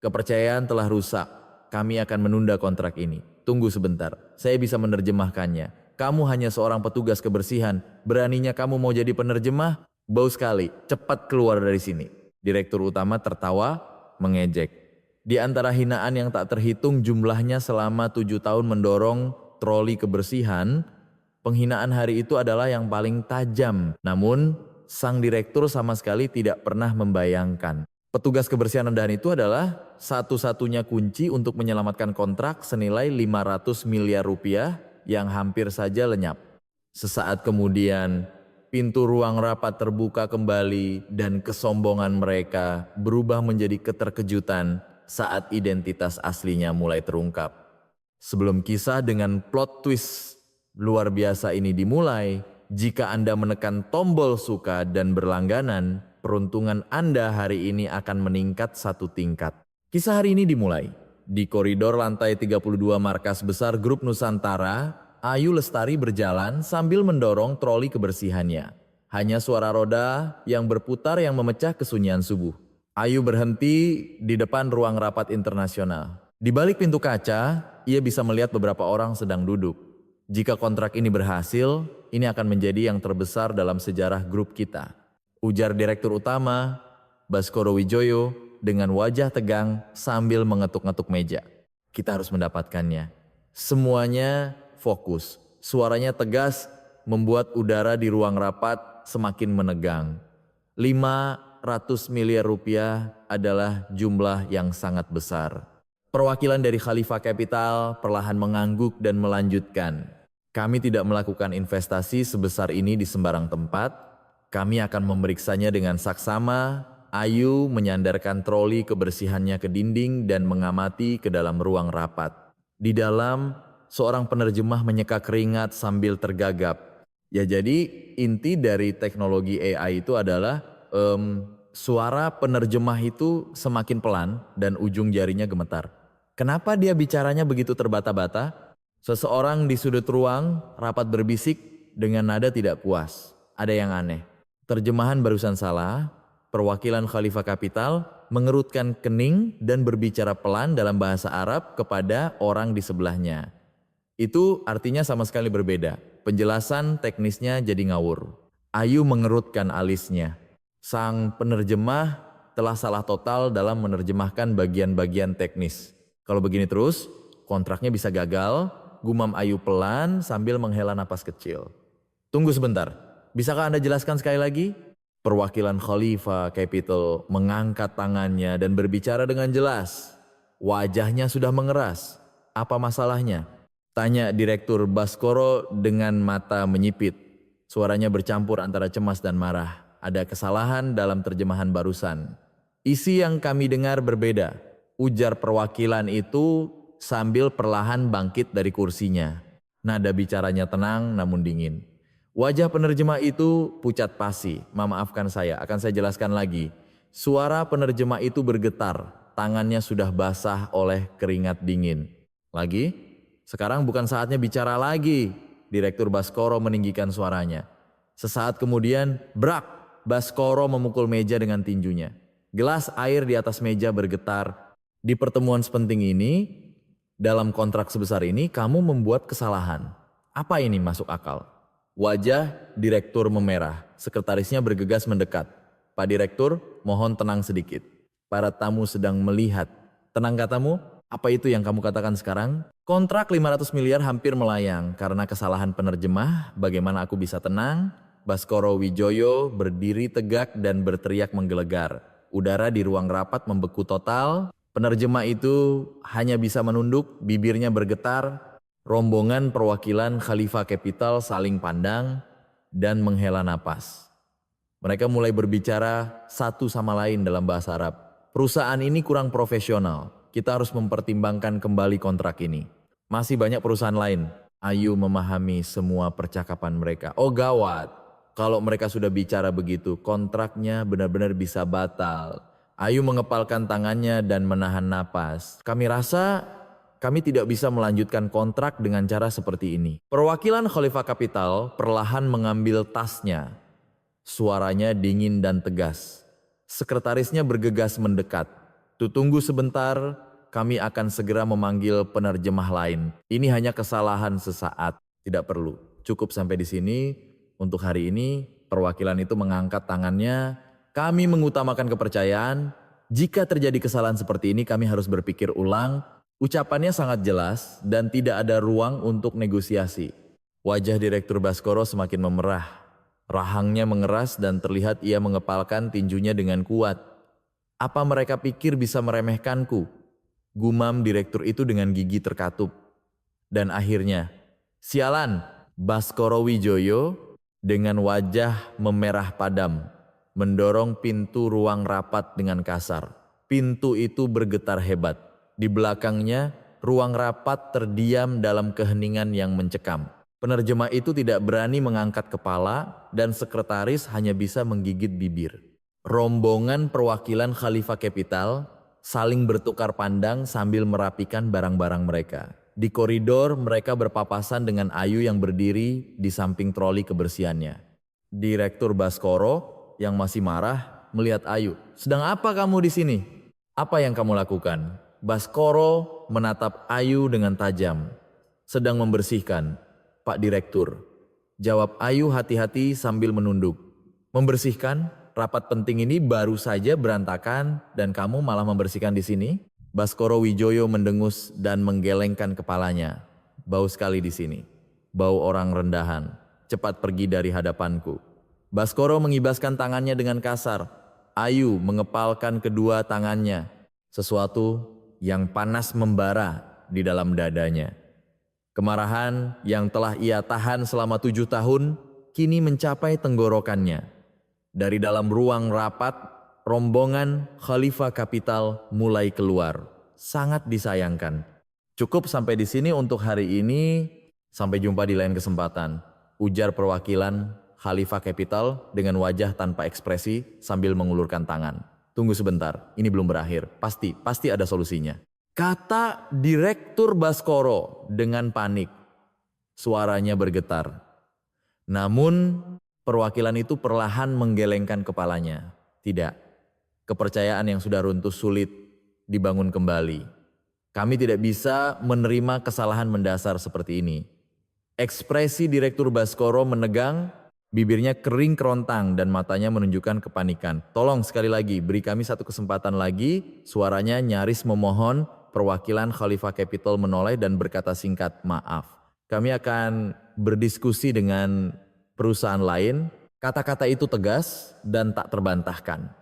Kepercayaan telah rusak. Kami akan menunda kontrak ini. Tunggu sebentar, saya bisa menerjemahkannya. Kamu hanya seorang petugas kebersihan. Beraninya kamu mau jadi penerjemah? Bau sekali, cepat keluar dari sini. Direktur utama tertawa, mengejek. Di antara hinaan yang tak terhitung jumlahnya selama 7 tahun mendorong troli kebersihan, penghinaan hari itu adalah yang paling tajam. Namun, sang direktur sama sekali tidak pernah membayangkan. Petugas kebersihan rendahan itu adalah satu-satunya kunci untuk menyelamatkan kontrak senilai 500 miliar rupiah yang hampir saja lenyap. Sesaat kemudian, pintu ruang rapat terbuka kembali dan kesombongan mereka berubah menjadi keterkejutan saat identitas aslinya mulai terungkap. Sebelum kisah dengan plot twist luar biasa ini dimulai, jika Anda menekan tombol suka dan berlangganan, peruntungan Anda hari ini akan meningkat 1 tingkat. Kisah hari ini dimulai di koridor lantai 32 markas besar Grup Nusantara. Ayu Lestari berjalan sambil mendorong troli kebersihannya. Hanya suara roda yang berputar yang memecah kesunyian subuh. Ayu berhenti di depan ruang rapat internasional. Di balik pintu kaca, ia bisa melihat beberapa orang sedang duduk. Jika kontrak ini berhasil, ini akan menjadi yang terbesar dalam sejarah grup kita. Ujar Direktur Utama, Baskoro Wijoyo, dengan wajah tegang sambil mengetuk-ngetuk meja. Kita harus mendapatkannya. Semuanya fokus. Suaranya tegas membuat udara di ruang rapat semakin menegang. 500 miliar rupiah adalah jumlah yang sangat besar. Perwakilan dari Khalifa Capital perlahan mengangguk dan melanjutkan. Kami tidak melakukan investasi sebesar ini di sembarang tempat. Kami akan memeriksanya dengan saksama. Ayu menyandarkan troli kebersihannya ke dinding dan mengamati ke dalam ruang rapat. Di dalam, seorang penerjemah menyeka keringat sambil tergagap. Ya, jadi inti dari teknologi AI itu adalah suara penerjemah itu semakin pelan dan ujung jarinya gemetar. Kenapa dia bicaranya begitu terbata-bata? Seseorang di sudut ruang rapat berbisik dengan nada tidak puas. Ada yang aneh. Terjemahan barusan salah. Perwakilan Khalifa Capital mengerutkan kening dan berbicara pelan dalam bahasa Arab kepada orang di sebelahnya. Itu artinya sama sekali berbeda. Penjelasan teknisnya jadi ngawur. Ayu mengerutkan alisnya. Sang penerjemah telah salah total dalam menerjemahkan bagian-bagian teknis. Kalau begini terus, kontraknya bisa gagal. Gumam Ayu pelan sambil menghela napas kecil. Tunggu sebentar, bisakah Anda jelaskan sekali lagi? Perwakilan Khalifa Capital mengangkat tangannya dan berbicara dengan jelas. Wajahnya sudah mengeras. Apa masalahnya? Tanya Direktur Baskoro dengan mata menyipit. Suaranya bercampur antara cemas dan marah. Ada kesalahan dalam terjemahan barusan. Isi yang kami dengar berbeda. Ujar perwakilan itu sambil perlahan bangkit dari kursinya. Nada bicaranya tenang namun dingin. Wajah penerjemah itu pucat pasi. Maafkan saya, akan saya jelaskan lagi. Suara penerjemah itu bergetar. Tangannya sudah basah oleh keringat dingin. Lagi? Sekarang bukan saatnya bicara lagi. Direktur Baskoro meninggikan suaranya. Sesaat kemudian, brak! Baskoro memukul meja dengan tinjunya. Gelas air di atas meja bergetar. Di pertemuan sepenting ini, dalam kontrak sebesar ini, kamu membuat kesalahan. Apa ini masuk akal? Wajah direktur memerah. Sekretarisnya bergegas mendekat. Pak Direktur, mohon tenang sedikit. Para tamu sedang melihat. Tenang katamu? Apa itu yang kamu katakan sekarang? Kontrak 500 miliar hampir melayang karena kesalahan penerjemah. Bagaimana aku bisa tenang? Baskoro Wijoyo berdiri tegak dan berteriak menggelegar. Udara di ruang rapat membeku total. Penerjemah itu hanya bisa menunduk, bibirnya bergetar. Rombongan perwakilan Khalifa Capital saling pandang dan menghela napas. Mereka mulai berbicara satu sama lain dalam bahasa Arab. Perusahaan ini kurang profesional. Kita harus mempertimbangkan kembali kontrak ini. Masih banyak perusahaan lain. Ayu memahami semua percakapan mereka. Oh gawat, kalau mereka sudah bicara begitu, kontraknya benar-benar bisa batal. Ayu mengepalkan tangannya dan menahan napas. Kami rasa kami tidak bisa melanjutkan kontrak dengan cara seperti ini. Perwakilan Khalifa Capital perlahan mengambil tasnya. Suaranya dingin dan tegas. Sekretarisnya bergegas mendekat. Tunggu sebentar, kami akan segera memanggil penerjemah lain. Ini hanya kesalahan sesaat, tidak perlu. Cukup sampai di sini. Untuk hari ini, perwakilan itu mengangkat tangannya. Kami mengutamakan kepercayaan. Jika terjadi kesalahan seperti ini, kami harus berpikir ulang. Ucapannya sangat jelas dan tidak ada ruang untuk negosiasi. Wajah Direktur Baskoro semakin memerah. Rahangnya mengeras dan terlihat ia mengepalkan tinjunya dengan kuat. Apa mereka pikir bisa meremehkanku? Gumam direktur itu dengan gigi terkatup. Dan akhirnya, sialan, Baskoro Wijoyo dengan wajah memerah padam, mendorong pintu ruang rapat dengan kasar. Pintu itu bergetar hebat. Di belakangnya, ruang rapat terdiam dalam keheningan yang mencekam. Penerjemah itu tidak berani mengangkat kepala dan sekretaris hanya bisa menggigit bibir. Rombongan perwakilan Khalifah Capital saling bertukar pandang sambil merapikan barang-barang mereka. Di koridor mereka berpapasan dengan Ayu yang berdiri di samping troli kebersihannya. Direktur Baskoro yang masih marah melihat Ayu. "Sedang apa kamu di sini? Apa yang kamu lakukan?" Baskoro menatap Ayu dengan tajam. "Sedang membersihkan, Pak Direktur," jawab Ayu hati-hati sambil menunduk. "Membersihkan? Rapat penting ini baru saja berantakan dan kamu malah membersihkan di sini?" Baskoro Wijoyo mendengus dan menggelengkan kepalanya. "Bau sekali di sini. Bau orang rendahan. Cepat pergi dari hadapanku." Baskoro mengibaskan tangannya dengan kasar. Ayu mengepalkan kedua tangannya. Sesuatu yang panas membara di dalam dadanya. Kemarahan yang telah ia tahan selama 7 tahun kini mencapai tenggorokannya. Dari dalam ruang rapat, rombongan Khalifah Capital mulai keluar. Sangat disayangkan. "Cukup sampai di sini untuk hari ini. Sampai jumpa di lain kesempatan," ujar perwakilan Khalifah Capital dengan wajah tanpa ekspresi sambil mengulurkan tangan. "Tunggu sebentar, ini belum berakhir. Pasti ada solusinya," kata Direktur Baskoro dengan panik. Suaranya bergetar. Namun perwakilan itu perlahan menggelengkan kepalanya. Tidak, kepercayaan yang sudah runtuh sulit dibangun kembali. Kami tidak bisa menerima kesalahan mendasar seperti ini. Ekspresi Direktur Baskoro menegang, bibirnya kering kerontang dan matanya menunjukkan kepanikan. "Tolong sekali lagi, beri kami satu kesempatan lagi." Suaranya nyaris memohon. Perwakilan Khalifah Capital menoleh dan berkata singkat, "Maaf, kami akan berdiskusi dengan perusahaan lain." Kata-kata itu tegas dan tak terbantahkan.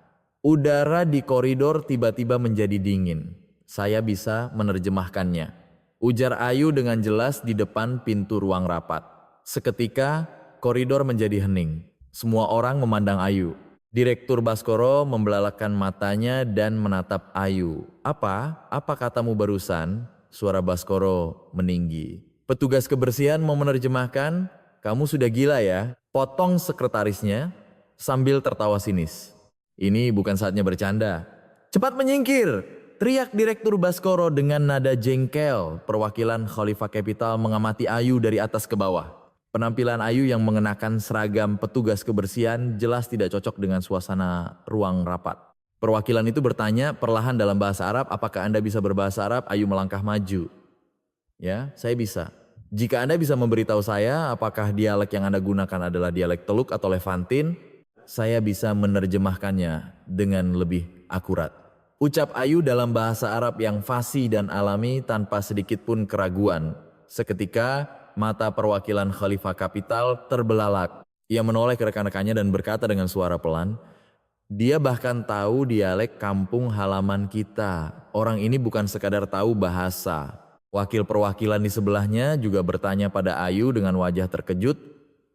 Udara di koridor tiba-tiba menjadi dingin. "Saya bisa menerjemahkannya," ujar Ayu dengan jelas di depan pintu ruang rapat. Seketika koridor menjadi hening. Semua orang memandang Ayu. Direktur Baskoro membelalakkan matanya dan menatap Ayu. Apa katamu barusan?" Suara Baskoro meninggi. "Petugas kebersihan mau menerjemahkan? Kamu sudah gila ya?" Potong sekretarisnya sambil tertawa sinis. "Ini bukan saatnya bercanda. Cepat menyingkir!" teriak Direktur Baskoro dengan nada jengkel. Perwakilan Khalifah Capital mengamati Ayu dari atas ke bawah. Penampilan Ayu yang mengenakan seragam petugas kebersihan jelas tidak cocok dengan suasana ruang rapat. Perwakilan itu bertanya perlahan dalam bahasa Arab, "Apakah Anda bisa berbahasa Arab?" Ayu melangkah maju. "Ya, saya bisa. Jika Anda bisa memberitahu saya apakah dialek yang Anda gunakan adalah dialek Teluk atau Levantin, saya bisa menerjemahkannya dengan lebih akurat," ucap Ayu dalam bahasa Arab yang fasih dan alami tanpa sedikit pun keraguan. Seketika mata perwakilan Khalifah Capital terbelalak. Ia menoleh ke rekan-rekannya dan berkata dengan suara pelan, "Dia bahkan tahu dialek kampung halaman kita. Orang ini bukan sekadar tahu bahasa." Wakil perwakilan di sebelahnya juga bertanya pada Ayu dengan wajah terkejut.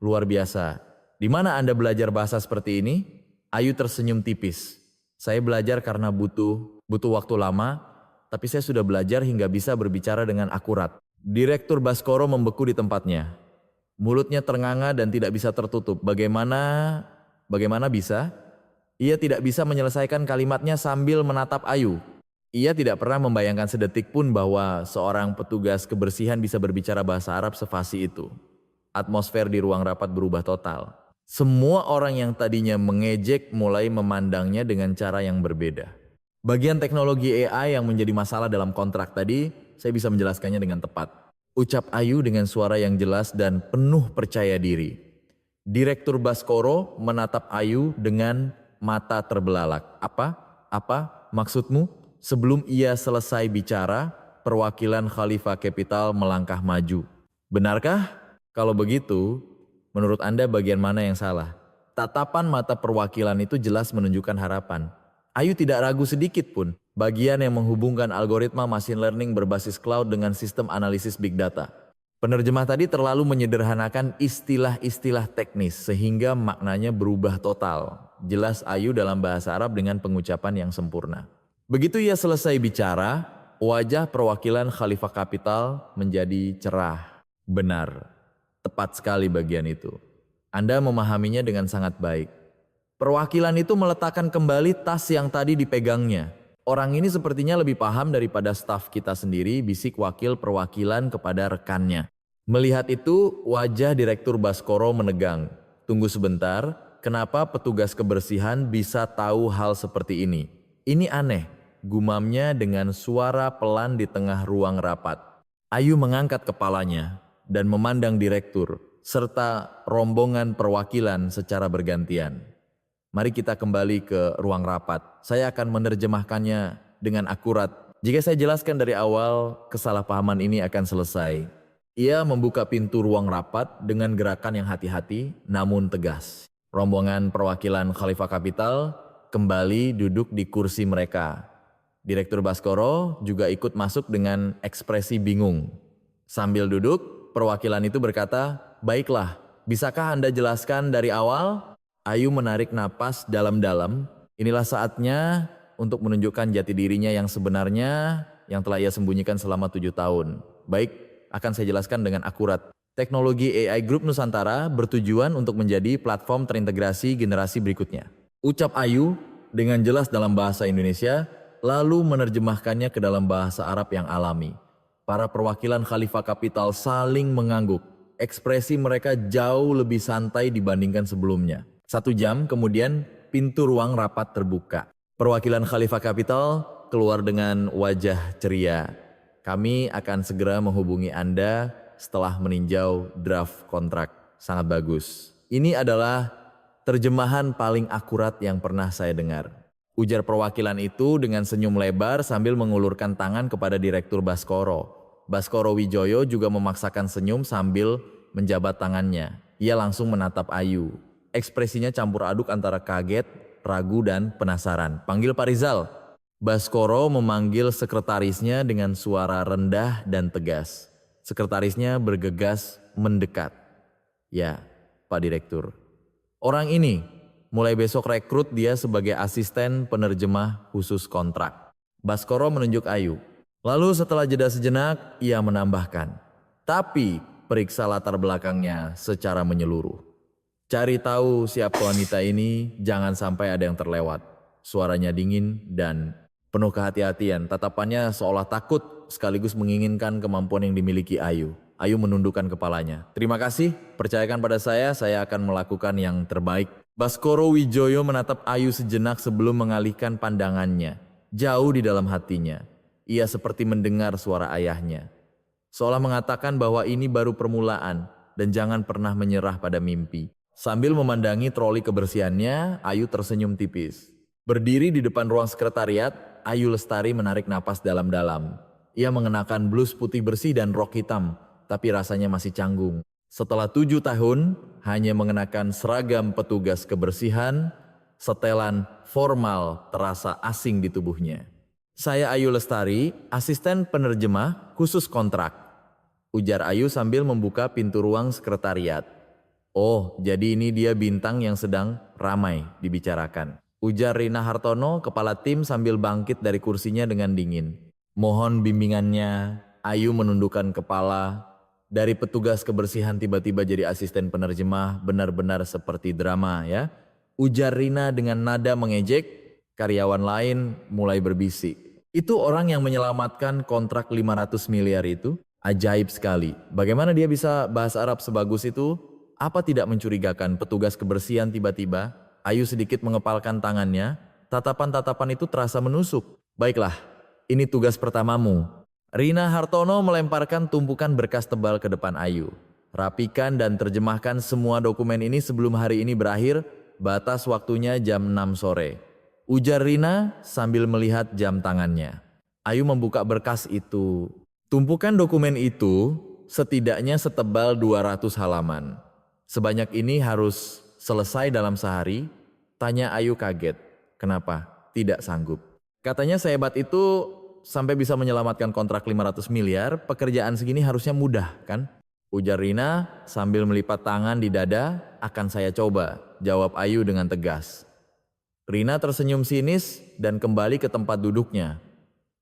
"Luar biasa. Di mana Anda belajar bahasa seperti ini?" Ayu tersenyum tipis. "Saya belajar karena butuh waktu lama, tapi saya sudah belajar hingga bisa berbicara dengan akurat." Direktur Baskoro membeku di tempatnya. Mulutnya ternganga dan tidak bisa tertutup. Bagaimana bisa? Ia tidak bisa menyelesaikan kalimatnya sambil menatap Ayu. Ia tidak pernah membayangkan sedetik pun bahwa seorang petugas kebersihan bisa berbicara bahasa Arab sefasih itu. Atmosfer di ruang rapat berubah total. Semua orang yang tadinya mengejek mulai memandangnya dengan cara yang berbeda. Bagian teknologi AI yang menjadi masalah dalam kontrak tadi, saya bisa menjelaskannya dengan tepat. Ucap Ayu dengan suara yang jelas dan penuh percaya diri. Direktur Baskoro menatap Ayu dengan mata terbelalak. Apa? Apa maksudmu? Sebelum ia selesai bicara, perwakilan Khalifa Capital melangkah maju. Benarkah? Kalau begitu, menurut Anda bagian mana yang salah? Tatapan mata perwakilan itu jelas menunjukkan harapan. Ayu tidak ragu sedikit pun. Bagian yang menghubungkan algoritma machine learning berbasis cloud dengan sistem analisis big data. Penerjemah tadi terlalu menyederhanakan istilah-istilah teknis sehingga maknanya berubah total. Jelas Ayu dalam bahasa Arab dengan pengucapan yang sempurna. Begitu ia selesai bicara, wajah perwakilan Khalifah Capital menjadi cerah. Benar, tepat sekali bagian itu. Anda memahaminya dengan sangat baik. Perwakilan itu meletakkan kembali tas yang tadi dipegangnya. Orang ini sepertinya lebih paham daripada staf kita sendiri, bisik wakil perwakilan kepada rekannya. Melihat itu, wajah Direktur Baskoro menegang. Tunggu sebentar, kenapa petugas kebersihan bisa tahu hal seperti ini? Ini aneh, gumamnya dengan suara pelan di tengah ruang rapat. Ayu mengangkat kepalanya dan memandang Direktur, serta rombongan perwakilan secara bergantian. Mari kita kembali ke ruang rapat. Saya akan menerjemahkannya dengan akurat. Jika saya jelaskan dari awal, kesalahpahaman ini akan selesai. Ia membuka pintu ruang rapat dengan gerakan yang hati-hati namun tegas. Rombongan perwakilan Khalifah Capital kembali duduk di kursi mereka. Direktur Baskoro juga ikut masuk dengan ekspresi bingung. Sambil duduk, perwakilan itu berkata, "Baiklah, bisakah Anda jelaskan dari awal?" Ayu menarik napas dalam-dalam. Inilah saatnya untuk menunjukkan jati dirinya yang sebenarnya yang telah ia sembunyikan selama 7 tahun. Baik, akan saya jelaskan dengan akurat. Teknologi AI Group Nusantara bertujuan untuk menjadi platform terintegrasi generasi berikutnya. Ucap Ayu dengan jelas dalam bahasa Indonesia, lalu menerjemahkannya ke dalam bahasa Arab yang alami. Para perwakilan Khalifah Capital saling mengangguk. Ekspresi mereka jauh lebih santai dibandingkan sebelumnya. 1 jam kemudian pintu ruang rapat terbuka. Perwakilan Khalifah Capital keluar dengan wajah ceria. Kami akan segera menghubungi Anda setelah meninjau draft kontrak. Sangat bagus. Ini adalah terjemahan paling akurat yang pernah saya dengar. Ujar perwakilan itu dengan senyum lebar sambil mengulurkan tangan kepada Direktur Baskoro. Baskoro Wijoyo juga memaksakan senyum sambil menjabat tangannya. Ia langsung menatap Ayu. Ekspresinya campur aduk antara kaget, ragu, dan penasaran. "Panggil Pak Rizal." Baskoro memanggil sekretarisnya dengan suara rendah dan tegas. Sekretarisnya bergegas mendekat. "Ya, Pak Direktur. Orang ini, mulai besok rekrut dia sebagai asisten penerjemah khusus kontrak." Baskoro menunjuk Ayu. Lalu setelah jeda sejenak, ia menambahkan, "Tapi periksa latar belakangnya secara menyeluruh. Cari tahu siapa wanita ini, jangan sampai ada yang terlewat." Suaranya dingin dan penuh kehati-hatian. Tatapannya seolah takut sekaligus menginginkan kemampuan yang dimiliki Ayu. Ayu menundukkan kepalanya. "Terima kasih, percayakan pada saya akan melakukan yang terbaik." Baskoro Wijoyo menatap Ayu sejenak sebelum mengalihkan pandangannya. Jauh di dalam hatinya, ia seperti mendengar suara ayahnya. Seolah mengatakan bahwa ini baru permulaan dan jangan pernah menyerah pada mimpi. Sambil memandangi troli kebersihannya, Ayu tersenyum tipis. Berdiri di depan ruang sekretariat, Ayu Lestari menarik napas dalam-dalam. Ia mengenakan blus putih bersih dan rok hitam, tapi rasanya masih canggung. Setelah 7 tahun, hanya mengenakan seragam petugas kebersihan, setelan formal terasa asing di tubuhnya. "Saya Ayu Lestari, asisten penerjemah khusus kontrak," ujar Ayu sambil membuka pintu ruang sekretariat. "Oh, jadi ini dia bintang yang sedang ramai dibicarakan," ujar Rina Hartono, kepala tim sambil bangkit dari kursinya dengan dingin. "Mohon bimbingannya." Ayu menundukkan kepala. Dari petugas kebersihan tiba-tiba jadi asisten penerjemah, benar-benar seperti drama ya, ujar Rina dengan nada mengejek. Karyawan lain mulai berbisik. "Itu orang yang menyelamatkan kontrak 500 miliar itu? Ajaib sekali. Bagaimana dia bisa bahasa Arab sebagus itu? Apa tidak mencurigakan petugas kebersihan tiba-tiba?" Ayu sedikit mengepalkan tangannya, Tatapan-tatapan itu terasa menusuk. Baiklah, ini tugas pertamamu. Rina Hartono melemparkan tumpukan berkas tebal ke depan Ayu. Rapikan dan terjemahkan semua dokumen ini sebelum hari ini berakhir, batas waktunya jam 6 sore. Ujar Rina sambil melihat jam tangannya. Ayu membuka berkas itu. Tumpukan dokumen itu setidaknya setebal 200 halaman. Sebanyak ini harus selesai dalam sehari? Tanya Ayu kaget. Kenapa? Tidak sanggup. Katanya sehebat itu sampai bisa menyelamatkan kontrak 500 miliar, pekerjaan segini harusnya mudah kan? Ujar Rina sambil melipat tangan di dada. Akan saya coba, jawab Ayu dengan tegas. Rina tersenyum sinis dan kembali ke tempat duduknya.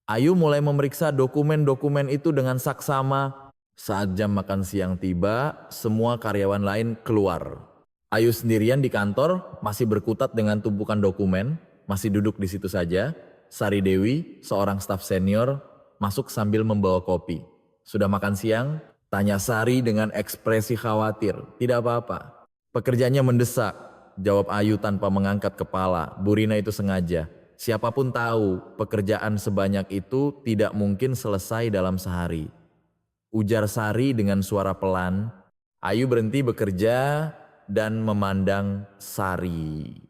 Ayu mulai memeriksa dokumen-dokumen itu dengan saksama. Saat jam makan siang tiba, semua karyawan lain keluar. Ayu sendirian di kantor, masih berkutat dengan tumpukan dokumen, masih duduk di situ saja. Sari Dewi, seorang staf senior, masuk sambil membawa kopi. Sudah makan siang? Tanya Sari dengan ekspresi khawatir. Tidak apa-apa. Pekerjaannya mendesak, jawab Ayu tanpa mengangkat kepala. Bu Rina itu sengaja. Siapapun tahu, pekerjaan sebanyak itu tidak mungkin selesai dalam sehari. Ujar Sari dengan suara pelan. Ayu berhenti bekerja dan memandang Sari.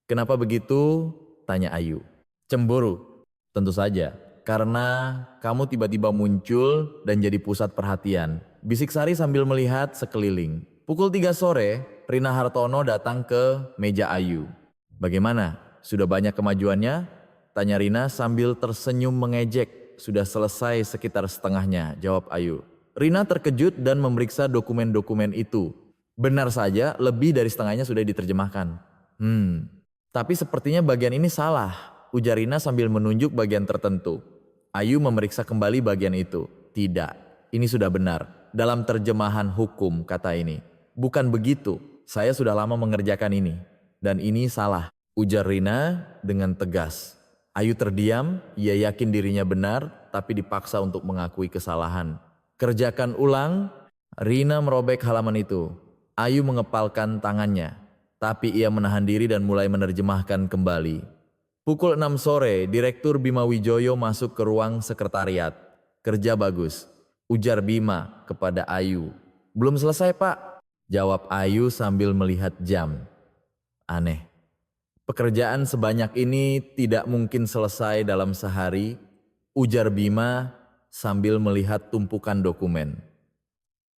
Kenapa begitu? Tanya Ayu. Cemburu? Tentu saja. Karena kamu tiba-tiba muncul dan jadi pusat perhatian. Bisik Sari sambil melihat sekeliling. Pukul 3 sore, Rina Hartono datang ke meja Ayu. Bagaimana? Sudah banyak kemajuannya? Tanya Rina sambil tersenyum mengejek. Sudah selesai sekitar setengahnya, jawab Ayu. Rina terkejut dan memeriksa dokumen-dokumen itu. Benar saja, lebih dari setengahnya sudah diterjemahkan. Tapi sepertinya bagian ini salah, ujar Rina sambil menunjuk bagian tertentu. Ayu memeriksa kembali bagian itu. Tidak, ini sudah benar. Dalam terjemahan hukum, kata ini. Bukan begitu, saya sudah lama mengerjakan ini. Dan ini salah, ujar Rina dengan tegas. Ayu terdiam, ia yakin dirinya benar, tapi dipaksa untuk mengakui kesalahan. Kerjakan ulang. Rina merobek halaman itu. Ayu mengepalkan tangannya, tapi ia menahan diri dan mulai menerjemahkan kembali. Pukul 6 sore, Direktur Bima Wijoyo masuk ke ruang sekretariat. Kerja bagus, ujar Bima kepada Ayu. Belum selesai, Pak, jawab Ayu sambil melihat jam. Aneh. Pekerjaan sebanyak ini tidak mungkin selesai dalam sehari, ujar Bima sambil melihat tumpukan dokumen.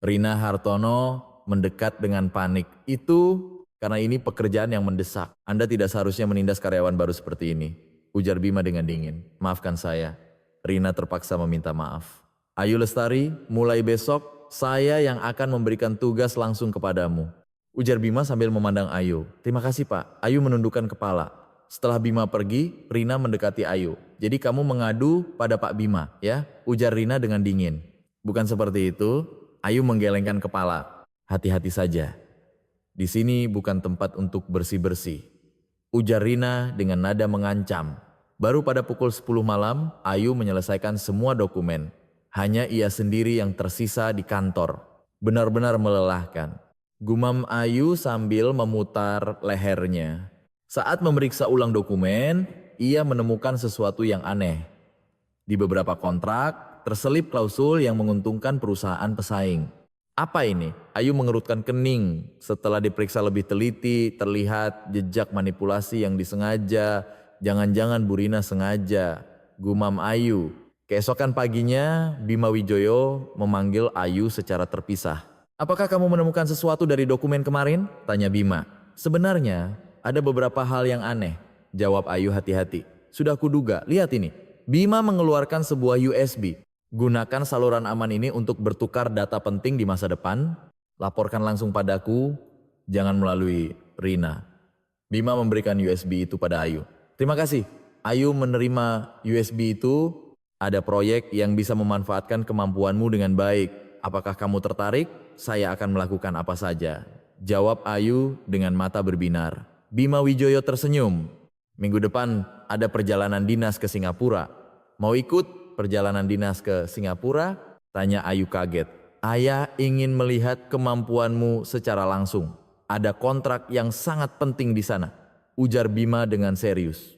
Rina Hartono mendekat dengan panik. Itu karena ini pekerjaan yang mendesak. Anda tidak seharusnya menindas karyawan baru seperti ini, ujar Bima dengan dingin. Maafkan saya. Rina terpaksa meminta maaf. Ayu Lestari, mulai besok saya yang akan memberikan tugas langsung kepadamu, ujar Bima sambil memandang Ayu. Terima kasih, Pak. Ayu menundukkan kepala. Setelah Bima pergi, Rina mendekati Ayu. Jadi kamu mengadu pada Pak Bima, ya? Ujar Rina dengan dingin. Bukan seperti itu. Ayu menggelengkan kepala. Hati-hati saja. Di sini bukan tempat untuk bersih-bersih, ujar Rina dengan nada mengancam. Baru pada pukul 10 malam, Ayu menyelesaikan semua dokumen. Hanya ia sendiri yang tersisa di kantor. Benar-benar melelahkan. Gumam Ayu sambil memutar lehernya. Saat memeriksa ulang dokumen, ia menemukan sesuatu yang aneh. Di beberapa kontrak, terselip klausul yang menguntungkan perusahaan pesaing. Apa ini? Ayu mengerutkan kening. Setelah diperiksa lebih teliti, terlihat jejak manipulasi yang disengaja. Jangan-jangan Bu Rina sengaja. Gumam Ayu. Keesokan paginya, Bima Wijoyo memanggil Ayu secara terpisah. Apakah kamu menemukan sesuatu dari dokumen kemarin? Tanya Bima. Sebenarnya, ada beberapa hal yang aneh, jawab Ayu hati-hati. Sudah kuduga, lihat ini. Bima mengeluarkan sebuah USB. Gunakan saluran aman ini untuk bertukar data penting di masa depan. Laporkan langsung padaku, jangan melalui Rina. Bima memberikan USB itu pada Ayu. Terima kasih. Ayu menerima USB itu. Ada proyek yang bisa memanfaatkan kemampuanmu dengan baik. Apakah kamu tertarik? Saya akan melakukan apa saja, jawab Ayu dengan mata berbinar. Bima Wijoyo tersenyum. Minggu depan ada perjalanan dinas ke Singapura. Mau ikut perjalanan dinas ke Singapura? Tanya Ayu kaget. Ayah ingin melihat kemampuanmu secara langsung. Ada kontrak yang sangat penting di sana, ujar Bima dengan serius.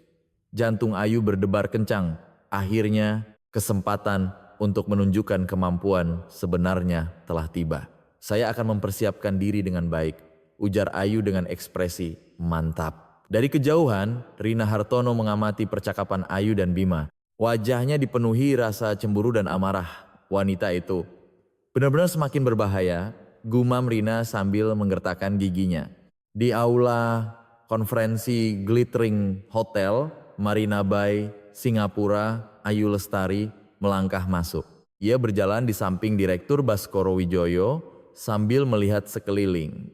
Jantung Ayu berdebar kencang. Akhirnya, kesempatan untuk menunjukkan kemampuan sebenarnya telah tiba. Saya akan mempersiapkan diri dengan baik, ujar Ayu dengan ekspresi mantap. Dari kejauhan, Rina Hartono mengamati percakapan Ayu dan Bima. Wajahnya dipenuhi rasa cemburu dan amarah. Wanita itu benar-benar semakin berbahaya, gumam Rina sambil menggertakkan giginya. Di aula konferensi Glittering Hotel, Marina Bay, Singapura, Ayu Lestari melangkah masuk. Ia berjalan di samping Direktur Baskoro Wijoyo sambil melihat sekeliling.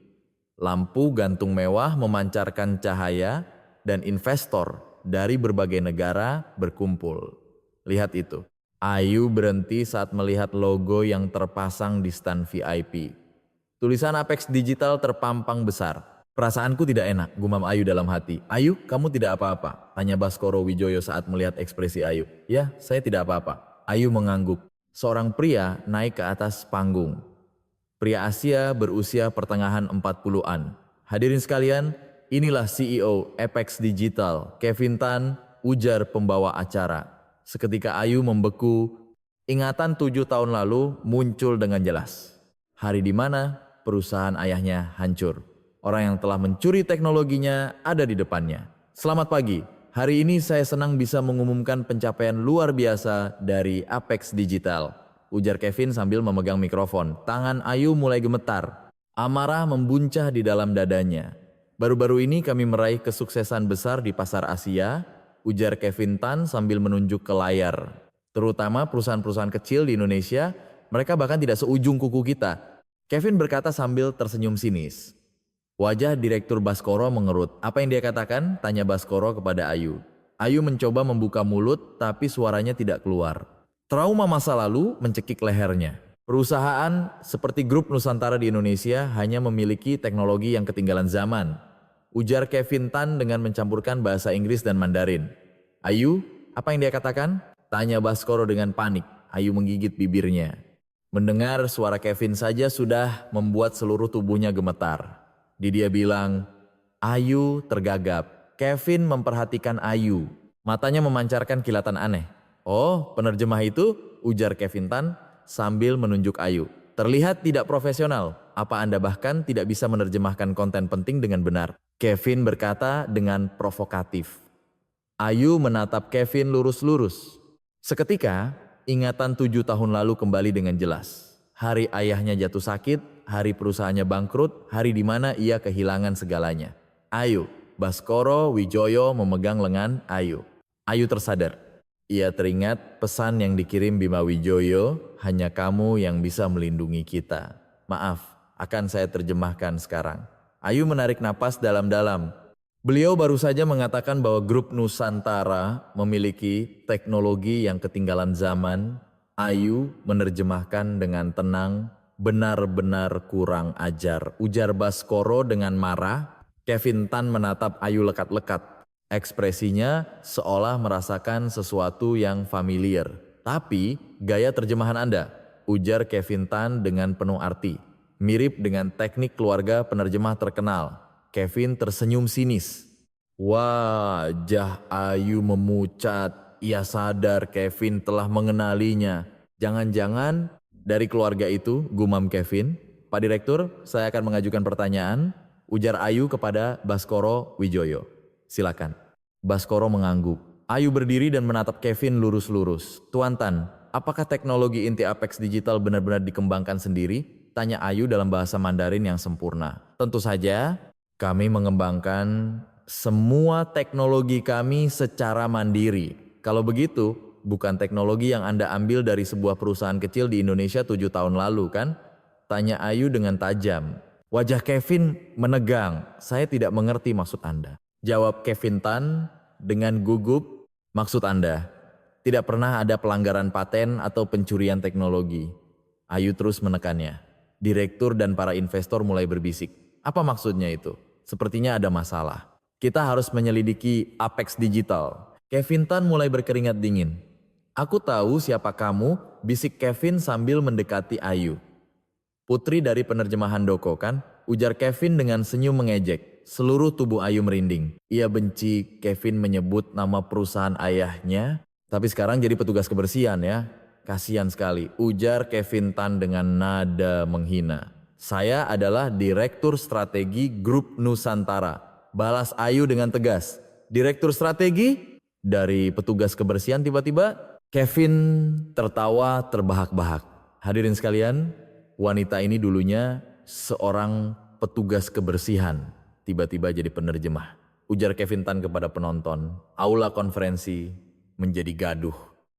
Lampu gantung mewah memancarkan cahaya dan investor dari berbagai negara berkumpul. Lihat itu. Ayu berhenti saat melihat logo yang terpasang di stand VIP. Tulisan Apex Digital terpampang besar. Perasaanku tidak enak, gumam Ayu dalam hati. Ayu, kamu tidak apa-apa? Tanya Baskoro Wijoyo saat melihat ekspresi Ayu. Ya, saya tidak apa-apa. Ayu mengangguk. Seorang pria naik ke atas panggung. Pria Asia berusia pertengahan 40-an. Hadirin sekalian, inilah CEO Apex Digital, Kevin Tan, ujar pembawa acara. Seketika Ayu membeku, ingatan 7 tahun lalu muncul dengan jelas. Hari di mana perusahaan ayahnya hancur. Orang yang telah mencuri teknologinya ada di depannya. Selamat pagi, hari ini saya senang bisa mengumumkan pencapaian luar biasa dari Apex Digital, ujar Kevin sambil memegang mikrofon. Tangan Ayu mulai gemetar. Amarah membuncah di dalam dadanya. Baru-baru ini kami meraih kesuksesan besar di pasar Asia, ujar Kevin Tan sambil menunjuk ke layar. Terutama perusahaan-perusahaan kecil di Indonesia, mereka bahkan tidak seujung kuku kita. Kevin berkata sambil tersenyum sinis. Wajah Direktur Baskoro mengerut. Apa yang dia katakan? Tanya Baskoro kepada Ayu. Ayu mencoba membuka mulut tapi suaranya tidak keluar. Trauma masa lalu mencekik lehernya. Perusahaan seperti Grup Nusantara di Indonesia hanya memiliki teknologi yang ketinggalan zaman, ujar Kevin Tan dengan mencampurkan bahasa Inggris dan Mandarin. Ayu, apa yang dia katakan? Tanya Baskoro dengan panik. Ayu menggigit bibirnya. Mendengar suara Kevin saja sudah membuat seluruh tubuhnya gemetar. Dia bilang, Ayu tergagap. Kevin memperhatikan Ayu. Matanya memancarkan kilatan aneh. Oh, penerjemah itu? Ujar Kevin Tan sambil menunjuk Ayu. Terlihat tidak profesional. Apa Anda bahkan tidak bisa menerjemahkan konten penting dengan benar? Kevin berkata dengan provokatif. Ayu menatap Kevin lurus-lurus. Seketika, ingatan 7 tahun lalu kembali dengan jelas. Hari ayahnya jatuh sakit, hari perusahaannya bangkrut, hari di mana ia kehilangan segalanya. Ayu, Baskoro Wijoyo memegang lengan Ayu. Ayu tersadar. Ia teringat pesan yang dikirim Bima Wijoyo, hanya kamu yang bisa melindungi kita. Maaf, akan saya terjemahkan sekarang. Ayu menarik napas dalam-dalam. Beliau baru saja mengatakan bahwa Grup Nusantara memiliki teknologi yang ketinggalan zaman. Ayu menerjemahkan dengan tenang, benar-benar kurang ajar, ujar Baskoro dengan marah. Kevin Tan menatap Ayu lekat-lekat. Ekspresinya seolah merasakan sesuatu yang familiar. Tapi gaya terjemahan Anda, ujar Kevin Tan dengan penuh arti. Mirip dengan teknik keluarga penerjemah terkenal. Kevin tersenyum sinis. Wajah Ayu memucat. Ia sadar Kevin telah mengenalinya. Jangan-jangan dari keluarga itu, gumam Kevin. Pak Direktur, saya akan mengajukan pertanyaan, ujar Ayu kepada Baskoro Wijoyo. Silakan. Baskoro mengangguk. Ayu berdiri dan menatap Kevin lurus-lurus. Tuan Tan, apakah teknologi inti Apex Digital benar-benar dikembangkan sendiri? Tanya Ayu dalam bahasa Mandarin yang sempurna. Tentu saja, kami mengembangkan semua teknologi kami secara mandiri. Kalau begitu, bukan teknologi yang Anda ambil dari sebuah perusahaan kecil di Indonesia 7 tahun lalu kan? Tanya Ayu dengan tajam. Wajah Kevin menegang. Saya tidak mengerti maksud Anda. Jawab Kevin Tan dengan gugup. Maksud Anda, tidak pernah ada pelanggaran paten atau pencurian teknologi. Ayu terus menekannya. Direktur dan para investor mulai berbisik. Apa maksudnya itu? Sepertinya ada masalah. Kita harus menyelidiki Apex Digital. Kevin Tan mulai berkeringat dingin. Aku tahu siapa kamu, bisik Kevin sambil mendekati Ayu. Putri dari penerjemahan Doko kan? Ujar Kevin dengan senyum mengejek. Seluruh tubuh Ayu merinding. Ia benci Kevin menyebut nama perusahaan ayahnya, tapi sekarang jadi petugas kebersihan ya. Kasihan sekali, ujar Kevin Tan dengan nada menghina. Saya adalah Direktur Strategi Grup Nusantara. Balas Ayu dengan tegas. Direktur Strategi? Dari petugas kebersihan tiba-tiba Kevin tertawa terbahak-bahak. Hadirin sekalian, wanita ini dulunya seorang petugas kebersihan, tiba-tiba jadi penerjemah. Ujar Kevin Tan kepada penonton, aula konferensi menjadi gaduh.